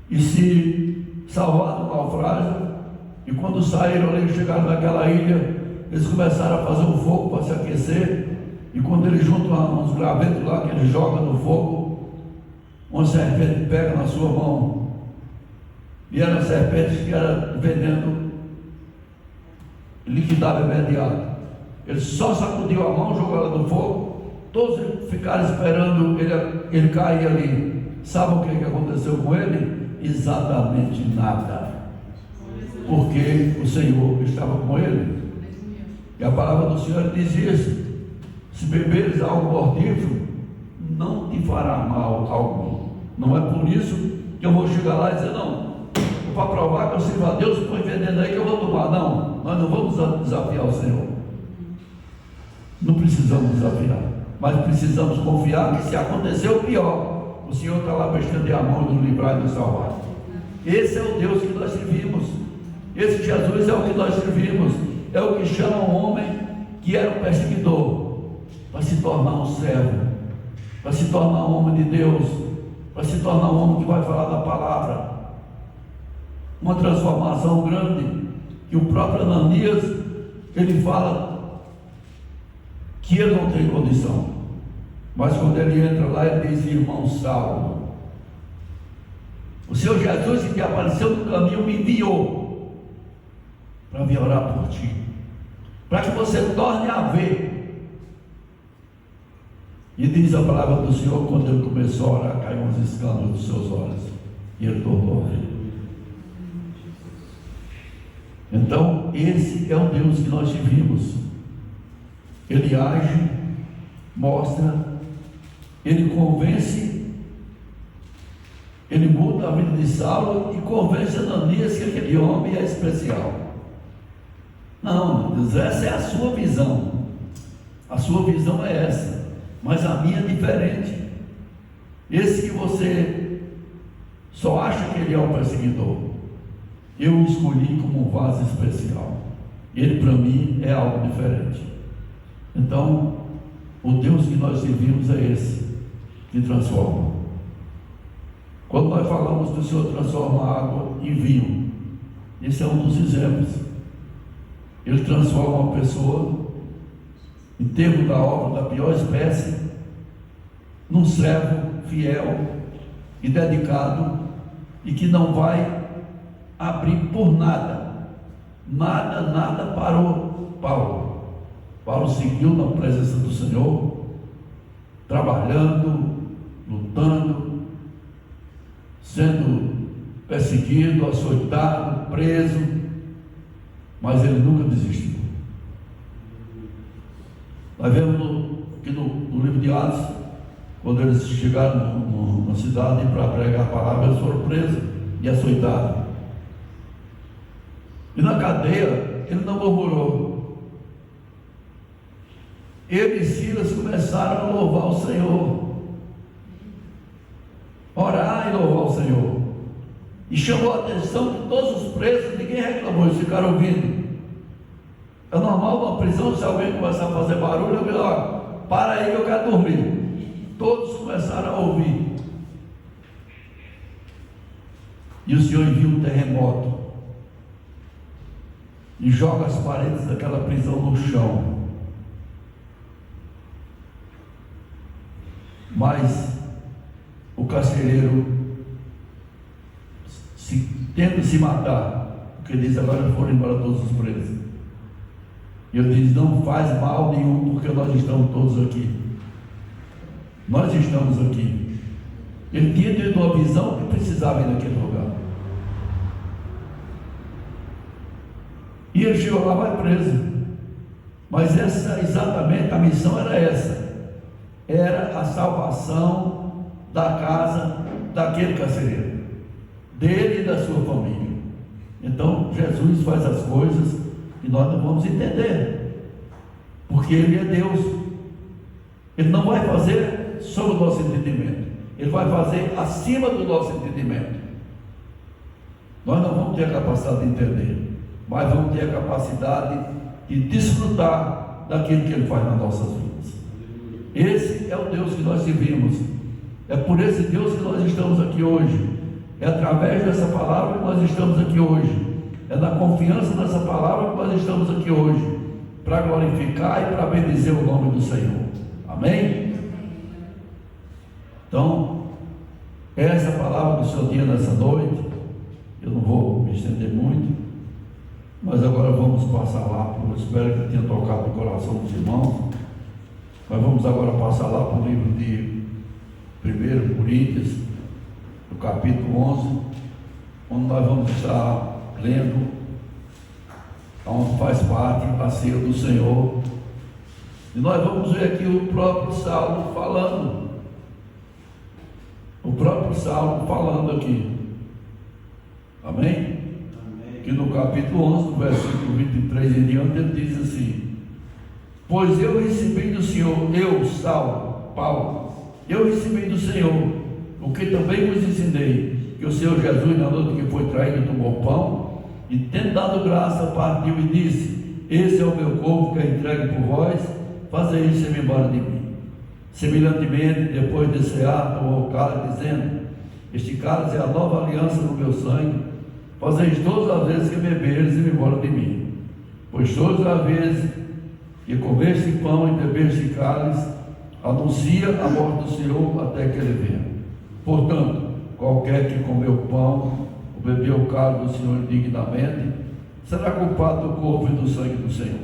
e se salvar do naufrágio. E quando saíram ali, chegaram naquela ilha, eles começaram a fazer um fogo para se aquecer. E quando eles juntam uns gravetos lá, que eles jogam no fogo, uma serpente pega na sua mão, e era uma serpente que era veneno liquidável imediato. Ele só sacudiu a mão, jogou ela no fogo, todos ficaram esperando ele cair ali. Sabe o que aconteceu com ele? Exatamente nada, porque o Senhor estava com ele. E a palavra do Senhor diz isso: se beberes algo mortífero, não te fará mal algum. Não é por isso que eu vou chegar lá e dizer, não, para provar que eu sirvo a Deus, põe veneno aí que eu vou tomar. Não, nós não vamos desafiar o Senhor. Não precisamos desafiar, mas precisamos confiar que se acontecer o pior, o Senhor está lá para estender a mão e nos livrar e nos salvar. Esse é o Deus que nós servimos. Esse Jesus é o que nós servimos. É o que chama um homem que era um perseguidor para se tornar um servo, para se tornar um homem de Deus, para se tornar um homem que vai falar da palavra. Uma transformação grande, que o próprio Ananias, ele fala que ele não tem condição, mas quando ele entra lá, ele diz: irmão Saulo, o Senhor Jesus que apareceu no caminho me enviou para vir orar por ti, para que você torne a ver. E diz a palavra do Senhor, quando ele começou a orar, caiu uns escândalos dos seus olhos, e ele tornou a ver. Então, esse é o Deus que nós vivemos. Ele age, mostra, ele convence, ele muda a vida de Saulo e convence Ananias que aquele homem é especial. Não, meu Deus, essa é a sua visão. A sua visão é essa, mas a minha é diferente. Esse que você só acha que ele é um perseguidor, eu o escolhi como um vaso especial. Ele para mim é algo diferente. Então, o Deus que nós servimos é esse, que transforma. Quando nós falamos que o Senhor transforma a água em vinho, esse é um dos exemplos. Ele transforma uma pessoa, em termos da obra da pior espécie, num servo fiel e dedicado, e que não vai abrir por nada. Nada parou Paulo. Paulo seguiu na presença do Senhor, trabalhando, lutando, sendo perseguido, açoitado, preso, mas ele nunca desistiu. Nós vemos que no livro de Atos, quando eles chegaram na cidade para pregar a palavra, eles foram presos e açoitados. E na cadeia, ele não murmurou. Ele e Silas começaram a louvar o Senhor, orar e louvar o Senhor, e chamou a atenção de todos os presos. Ninguém reclamou, eles ficaram ouvindo. É normal numa prisão, se alguém começar a fazer barulho, eu digo: ó, para aí que eu quero dormir. todos começaram a ouvir. E o Senhor envia um terremoto e joga as paredes daquela prisão no chão. Mas o carcereiro tenta se matar, porque diz: agora foram embora todos os presos. E ele diz: não faz mal nenhum, porque nós estamos todos aqui. Nós estamos aqui. Ele tinha tido uma visão que precisava ir naquele lugar. E ele chegou lá, vai preso. Mas exatamente a missão era essa. Era a salvação da casa daquele carcereiro, dele e da sua família. Então Jesus faz as coisas e nós não vamos entender, porque Ele é Deus. Ele não vai fazer sobre o nosso entendimento, Ele vai fazer acima do nosso entendimento. Nós não vamos ter a capacidade de entender, mas vamos ter a capacidade de desfrutar daquilo que Ele faz nas nossas vidas. Esse é o Deus que nós servimos. É por esse Deus que nós estamos aqui hoje. É através dessa palavra que nós estamos aqui hoje. É na confiança nessa palavra que nós estamos aqui hoje, para glorificar e para bendizer o nome do Senhor. Amém? Então, essa é a palavra do seu dia nessa noite. Eu não vou me estender muito, mas agora vamos passar lá. Eu espero que tenha tocado o coração dos irmãos. Mas vamos agora passar lá para o livro de 1 Coríntios, no capítulo 11, onde nós vamos estar lendo, onde faz parte a ceia do Senhor. E nós vamos ver aqui o próprio Saulo falando. O próprio Saulo falando aqui. Amém? Amém. Que no capítulo 11, no versículo 23 em diante, ele diz assim: pois eu recebi do Senhor, eu, Saulo, Paulo, eu recebi do Senhor, o que também vos ensinei, que o Senhor Jesus, na noite que foi traído, tomou pão, e tendo dado graça, partiu e disse: esse é o meu corpo que é entregue por vós, fazei isso e me embora de mim. Semelhantemente, depois de cear, tomou o cálice, dizendo: este cálice é a nova aliança no meu sangue, fazeis todas as vezes que beberes e me embora de mim. Pois todas as vezes que comeste pão e bebeste cálice, anuncia a morte do Senhor até que Ele venha. Portanto, qualquer que comeu pão ou bebeu o cálice do Senhor indignamente, será culpado do corpo e do sangue do Senhor.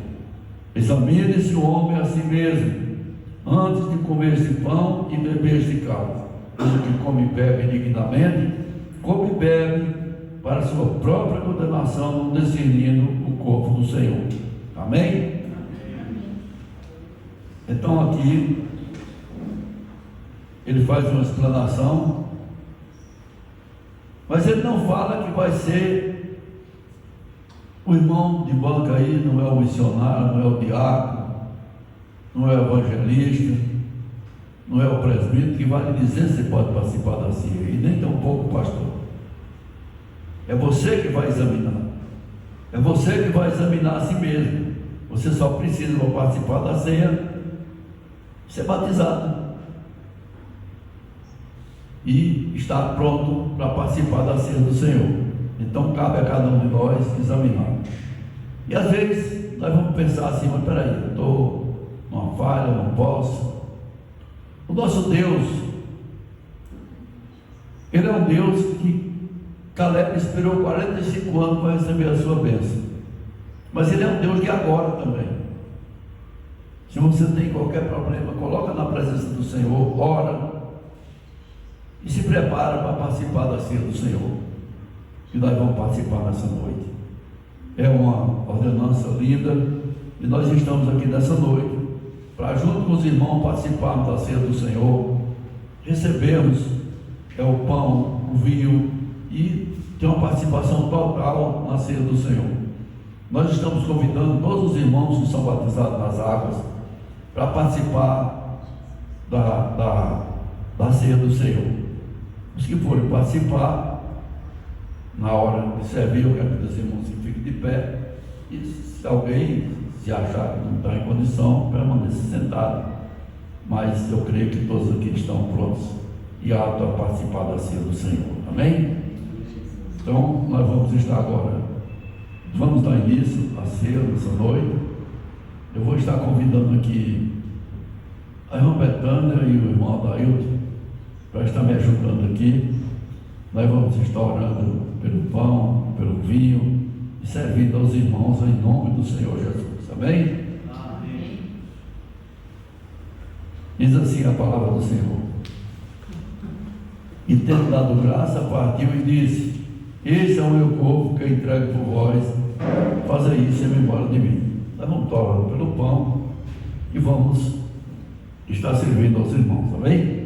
Examine-se o homem a si mesmo, antes de comer este pão e beber este cálice. O que come e bebe indignamente, come e bebe para sua própria condenação, não discernindo o corpo do Senhor. Amém? Então aqui ele faz uma explanação, mas ele não fala que vai ser o irmão de banca aí, não é o missionário, não é o diácono, não é o evangelista, não é o presbítero que vai lhe dizer se pode participar da ceia, e nem tampouco o pastor. É você que vai examinar, é você que vai examinar a si mesmo. Você só precisa, para participar da ceia, ser batizado e estar pronto para participar da ceia do Senhor. Então cabe a cada um de nós examinar. E às vezes nós vamos pensar assim: mas peraí, eu estou numa falha, não posso. O nosso Deus, Ele é um Deus que Caleb esperou 45 anos para receber a sua bênção, mas Ele é um Deus de agora também. Se você tem qualquer problema, coloca na presença do Senhor, ora e se prepara para participar da ceia do Senhor, que nós vamos participar nessa noite. É uma ordenança linda e nós estamos aqui nessa noite para, junto com os irmãos, participarmos da ceia do Senhor, recebermos o pão, o vinho e ter uma participação total na ceia do Senhor. Nós estamos convidando todos os irmãos que são batizados nas águas para participar da ceia do Senhor. Os que forem participar, na hora de servir, eu quero que os irmãos fiquem de pé, e se alguém se achar que não está em condição, permaneça sentado, mas eu creio que todos aqui estão prontos e aptos a participar da ceia do Senhor. Amém? Então, nós vamos estar agora, vamos dar início à ceia nessa noite. Eu vou estar convidando aqui a irmã Betânia e o irmão Adailton para estar me ajudando aqui. Nós vamos estar orando pelo pão, pelo vinho e servindo aos irmãos em nome do Senhor Jesus. Amém? Amém. Diz assim a palavra do Senhor: e tendo dado graça, partiu e disse: este é o meu corpo que eu entrego por vós, fazei isso e me embora de mim. Nós vamos estar orando pelo pão e vamos estar servindo aos irmãos. Amém?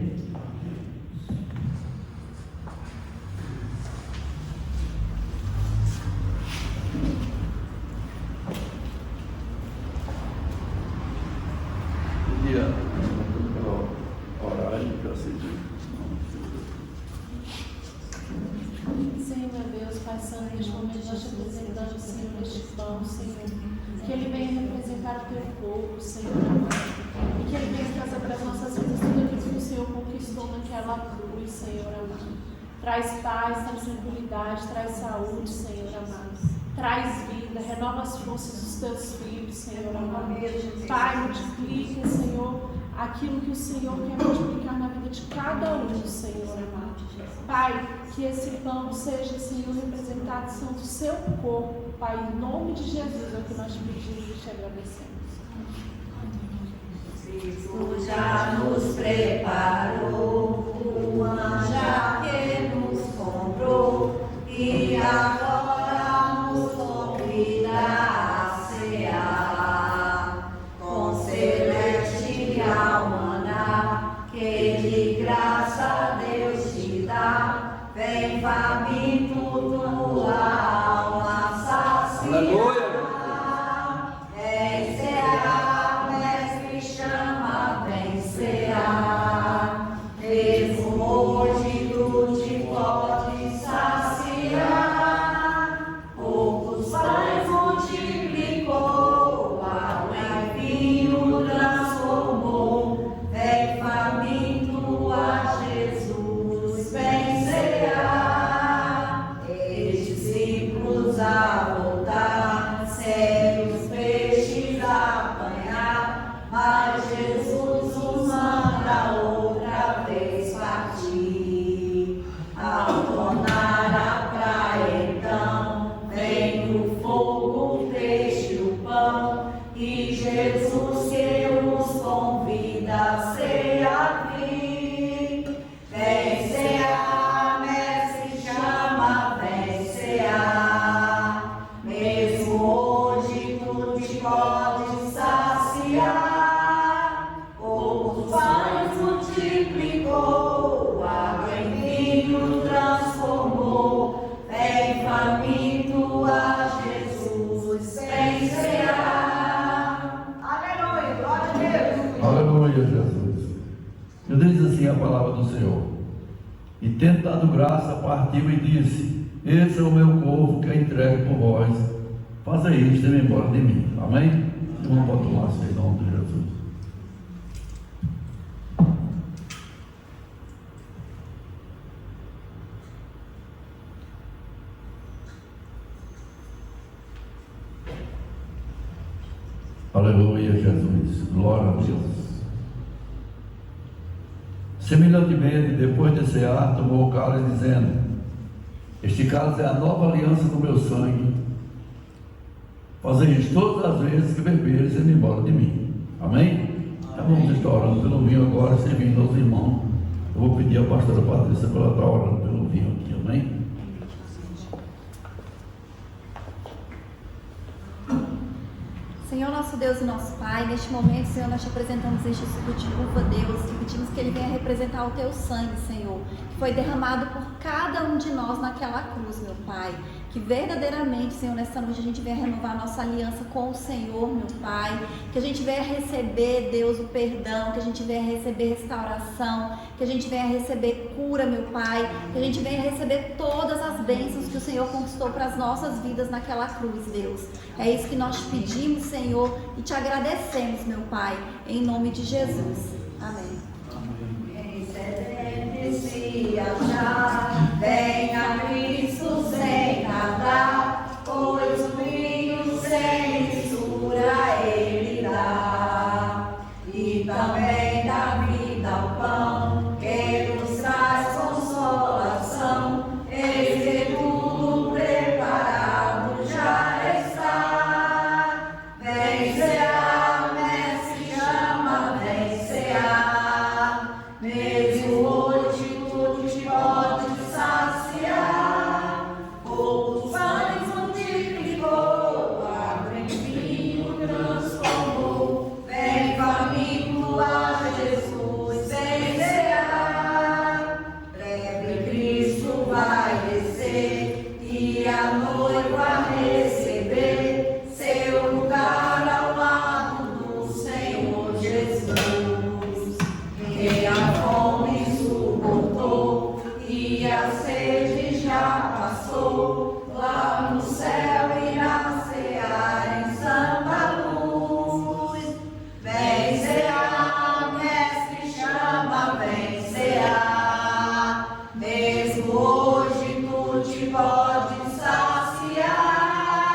Senhor, meu Deus, Pai Santo, neste momento nós te apresentamos, Senhor, neste pão, Senhor, que ele venha representar o teu povo, Senhor amado, e que ele venha trazer para as nossas vidas tudo aquilo que o Senhor conquistou naquela cruz, Senhor amado. Traz paz, traz tranquilidade, traz saúde, Senhor amado. Traz vida, renova as forças dos teus filhos, Senhor amado. Pai, multiplica, Senhor, aquilo que o Senhor quer multiplicar na vida de cada um, Senhor amado. Pai, que esse pão seja, Senhor, representado do seu corpo, Pai, em nome de Jesus, é o que nós te pedimos e te agradecemos. Jesus já nos preparou o manjar que nos comprou e agora nos convida a cear com celestial maná que de graça a Deus te dá. Vem faminto tua alma saciar. Aleluia. Vem cear, mestre chama, vem cear. Mesmo hoje tu te pode saciar. Poucos pães multiplicou, água em vinho transformou. Vem faminto a Jesus, vem cear. Discípulos a voltar, sérios peixes a apanhar, mas Jesus nos manda outra vez partir. Ao tornar a praia então, vem do fogo o peixe e o pão, e Jesus que nos convida a cear. Vem cear, mestre chama, vem cear. Mesmo hoje tu te podes saciar. Poucos pães multiplicou, água em vinho transformou. Vem faminto a Jesus, vem cear. Aleluia, glória a Deus. Aleluia, Jesus. E diz assim a palavra do Senhor: e tendo dado graça, partiu e disse: esse é o meu corpo que é entregue por vós, fazei isto e me embora de mim. Amém? Irmão, pode tomar em nome de Jesus. Aleluia, Jesus. Glória a Deus. Semelhantemente, depois de cear, tomou o cálice, dizendo: este cálice é a nova aliança do meu sangue. Fazei isto todas as vezes que beberes e me embora de mim. Amém? Então vamos estar orando pelo vinho agora, servindo aos irmãos. Eu vou pedir à pastora Patrícia para ela estar orando pelo vinho aqui. Amém? Senhor nosso Deus e nosso Pai, neste momento, Senhor, nós te apresentamos este suco de uva, Deus, e pedimos que ele venha representar o teu sangue, Senhor, que foi derramado por cada um de nós naquela cruz, meu Pai. Que verdadeiramente, Senhor, nesta noite a gente venha renovar a nossa aliança com o Senhor, meu Pai. Que a gente venha receber, Deus, o perdão, que a gente venha receber restauração, que a gente venha receber cura, meu Pai. Que a gente venha receber todas as bênçãos que o Senhor conquistou para as nossas vidas naquela cruz, Deus. É isso que nós te pedimos, Senhor, e te agradecemos, meu Pai, em nome de Jesus. Amém. Se achar, venha Cristo sem nada, pois o vinho sem mistura Ele dá. E também dá vida ao pão, que nos traz consolação. Eis que tudo preparado já está. Vem cear, mestre chama, vem cear. Mesmo hoje tu te pode saciar. Poucos pães multiplicou, água em vinho transformou. Vem faminto a Jesus, vem cear. Breve Cristo vai descer e a noiva receber seu lugar ao lado do Senhor Jesus. Quem a fome suportou e a sede já passou, lá no céu irá cear em santa luz. Vem cear, mestre chama, vem cear. Mesmo hoje tu te pode saciar.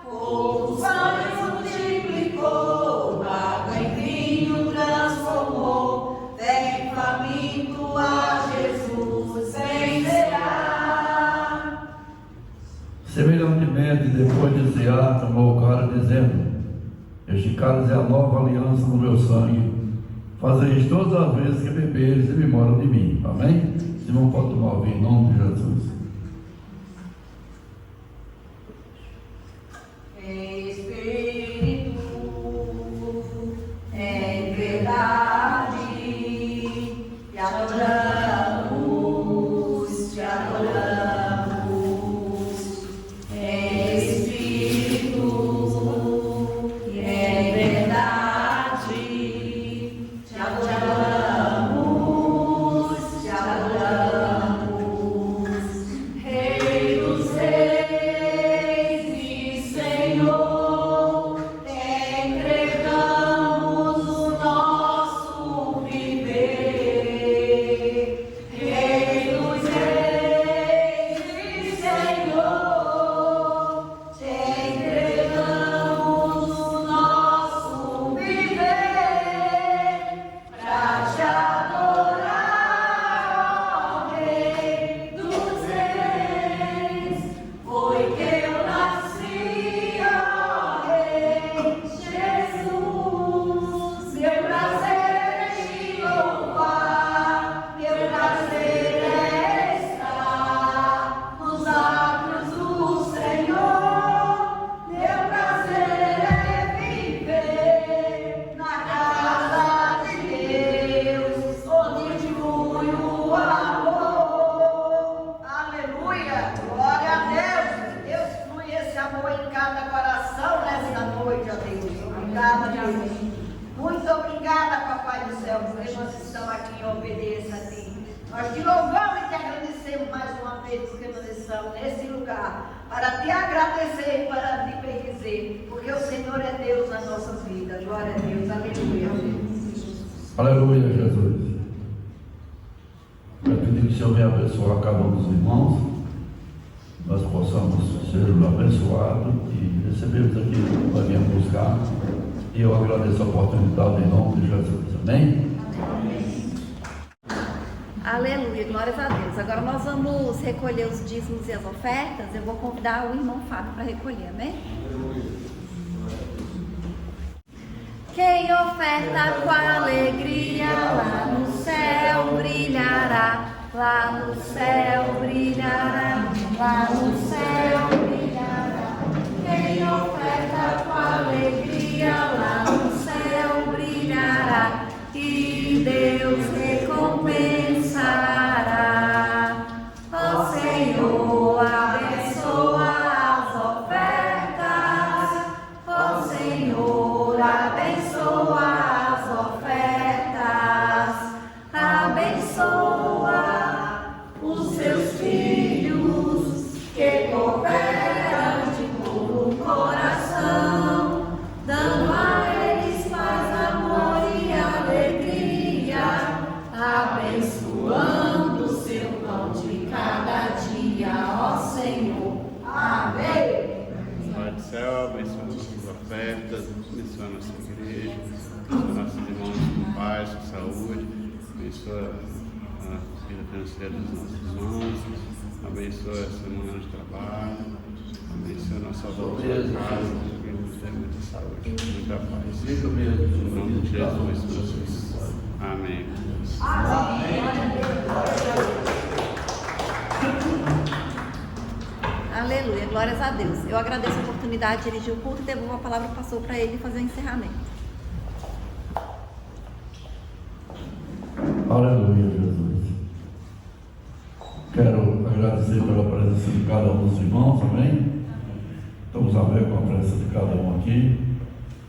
Poucos pães multiplicou, água em vinho transformou. Vem faminto a Jesus, vem cear. Semelhantemente, depois de cear, tomou o cálice, dizendo: Este cálice é a nova aliança no meu sangue. Fazeis todas as vezes que beberes em memória de mim. Amém? Simão pode tomar o vinho em nome de Jesus. Espírito, em verdade, te adoramos, te adoramos. Espírito, em verdade, te adoramos, te adoramos. Rei dos reis e Senhor, entregamos o nosso viver. Rei dos reis e Senhor, entregamos o nosso viver pra te adorar, ó Rei dos reis. Foi que eu nasci, ó Rei Jesus. Meu prazer é te louvar, meu prazer é estar nos átrios do Senhor. Meu prazer é viver na casa de Deus, onde flui o amor. Aleluia, glória a Deus. Deus flui esse amor em cada coração nesta noite, ó Deus. Obrigada, Deus. Muito obrigada, Papai do céu, porque nós estamos aqui em obediência a Ti. Nós te louvamos e te agradecemos mais uma vez, porque nós estamos nesse lugar para te agradecer e para te bendizer, porque o Senhor é Deus nas nossas vidas. Glória a Deus, aleluia. Aleluia, Jesus. Eu pedi que o Senhor venha abençoar cada um dos irmãos, nós possamos ser abençoados e recebemos aqui para vir buscar. E eu agradeço a oportunidade em nome de Jesus. Amém? Aleluia, glórias a Deus. Agora nós vamos recolher os dízimos e as ofertas. Eu vou convidar o irmão Fábio para recolher, amém? Quem oferta com alegria lá no céu brilhará, lá no céu brilhará, lá no céu brilhará. Quem oferta com alegria lá no céu brilhará, e Deus recompensará. Ó Senhor, abençoa as ofertas. Ó Senhor, abençoa as ofertas. Abençoa os seus filhos que cooperam de todo o coração, dando a eles abençoa a vida financeira dos nossos irmãos, abençoa a semana de trabalho, abençoa a nossa volta para casa, que nos dê muita saúde, muita paz. Em nome de Jesus. Amém. Aleluia, glórias a Deus. Eu agradeço a oportunidade de dirigir o culto e devolvo a palavra que passou para ele fazer o encerramento. Aleluia, Jesus. Quero agradecer pela presença de cada um dos irmãos, amém? Estamos a ver com a presença de cada um aqui.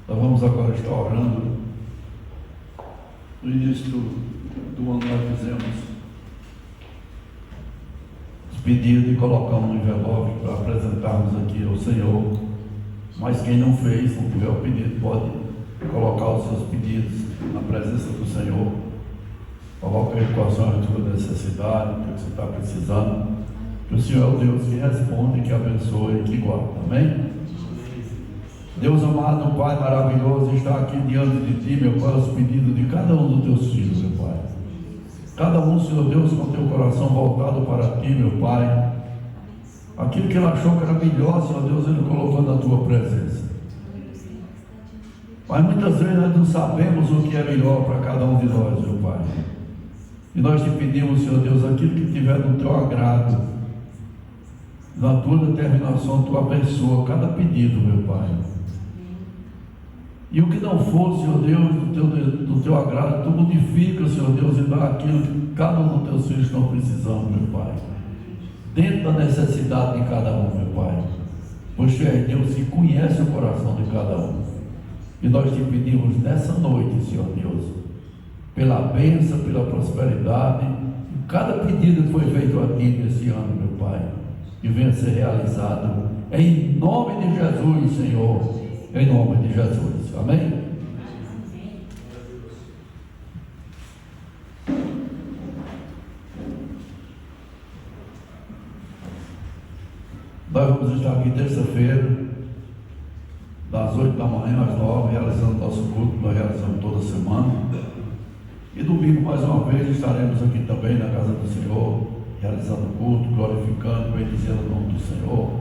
Nós vamos agora estar orando. No início do ano nós fizemos os pedidos e colocamos no envelope para apresentarmos aqui ao Senhor. Mas quem não fez, não tiver o pedido, pode colocar os seus pedidos na presença do Senhor. Coloca aí quais são as tuas necessidades, o que você está precisando. Que o Senhor é o Deus que responde, que abençoa e que guarda. Amém? Deus amado, Pai maravilhoso, está aqui diante de Ti, meu Pai, os pedidos de cada um dos Teus filhos, meu Pai. Cada um, Senhor Deus, com teu coração voltado para Ti, meu Pai. Aquilo que Ele achou que era melhor, Senhor Deus, Ele colocou na Tua presença. Mas muitas vezes nós não sabemos o que é melhor para cada um de nós, meu Pai. E nós te pedimos, Senhor Deus, aquilo que tiver no Teu agrado, na Tua determinação, Tu abençoa cada pedido, meu Pai. E o que não for, Senhor Deus, do teu agrado, Tu modifica, Senhor Deus, e dá aquilo que cada um dos Teus filhos estão precisando, meu Pai. Dentro da necessidade de cada um, meu Pai. Pois Tu és Deus que conhece o coração de cada um. E nós te pedimos nessa noite, Senhor Deus, pela bênção, pela prosperidade, cada pedido que foi feito a Ti nesse ano, meu Pai, que venha a ser realizado, em nome de Jesus, Senhor, em nome de Jesus, amém? Nós vamos estar aqui terça-feira, das 8 da manhã às 9, realizando nosso culto, nós realizamos toda semana. E domingo, mais uma vez, estaremos aqui também na casa do Senhor, realizando o culto, glorificando, bendizendo o nome do Senhor.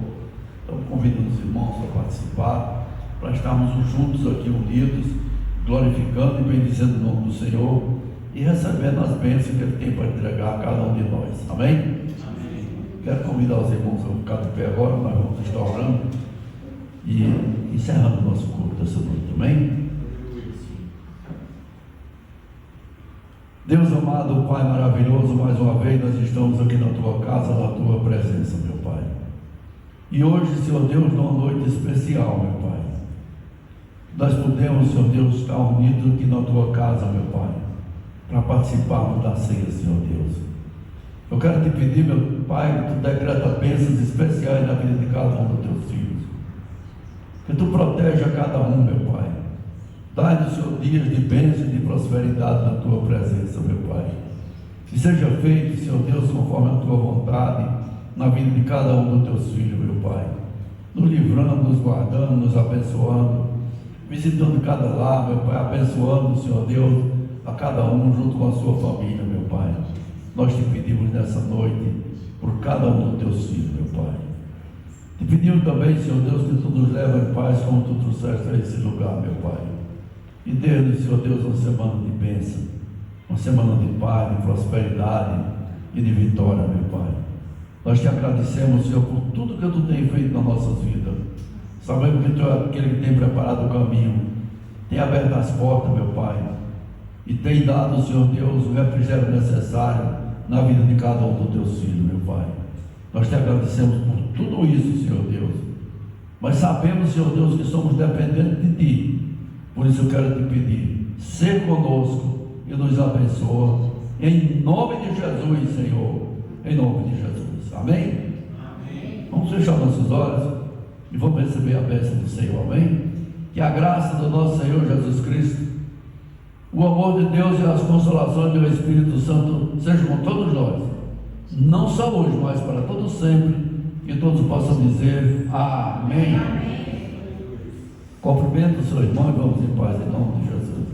Estamos convidando os irmãos a participar, para estarmos juntos aqui unidos, glorificando e bendizendo o nome do Senhor e recebendo as bênçãos que Ele tem para entregar a cada um de nós. Amém? Amém. Quero convidar os irmãos a ficar de pé agora, nós vamos estar orando e encerrando o nosso culto dessa noite. Amém? Deus amado, Pai maravilhoso, mais uma vez nós estamos aqui na Tua casa, na Tua presença, meu Pai. E hoje, Senhor Deus, numa noite especial, meu Pai, nós podemos, Senhor Deus, estar unidos aqui na Tua casa, meu Pai, para participarmos da ceia, Senhor Deus. Eu quero te pedir, meu Pai, que Tu decreta bênçãos especiais na vida de cada um dos Teus filhos. Que Tu proteja cada um, meu Pai. Dai-nos, Senhor, dias de bênção e de prosperidade na Tua presença, meu Pai. Que seja feito, Senhor Deus, conforme a Tua vontade, na vida de cada um dos Teus filhos, meu Pai. Nos livrando, nos guardando, nos abençoando, visitando cada lar, meu Pai, abençoando, Senhor Deus, a cada um junto com a sua família, meu Pai. Nós te pedimos nessa noite por cada um dos Teus filhos, meu Pai. Te pedimos também, Senhor Deus, que Tu nos leva em paz como Tu trouxeste a esse lugar, meu Pai. E dê-nos, Senhor Deus, uma semana de bênção, uma semana de paz, de prosperidade e de vitória, meu Pai. Nós te agradecemos, Senhor, por tudo que Tu tem feito nas nossas vidas. Sabemos que Tu é aquele que tem preparado o caminho, tem aberto as portas, meu Pai, e tem dado, Senhor Deus, o refrigério necessário na vida de cada um dos Teus filhos, meu Pai. Nós te agradecemos por tudo isso, Senhor Deus. Mas sabemos, Senhor Deus, que somos dependentes de Ti. Por isso eu quero te pedir, ser conosco e nos abençoa, em nome de Jesus, Senhor, em nome de Jesus, amém? Amém. Vamos fechar nossos olhos e vamos receber a bênção do Senhor, amém? Que a graça do nosso Senhor Jesus Cristo, o amor de Deus e as consolações do Espírito Santo sejam com todos nós, não só hoje, mas para todos sempre, que todos possam dizer amém. Amém. Cumprimento o seu irmão e vamos em paz em nome de Jesus.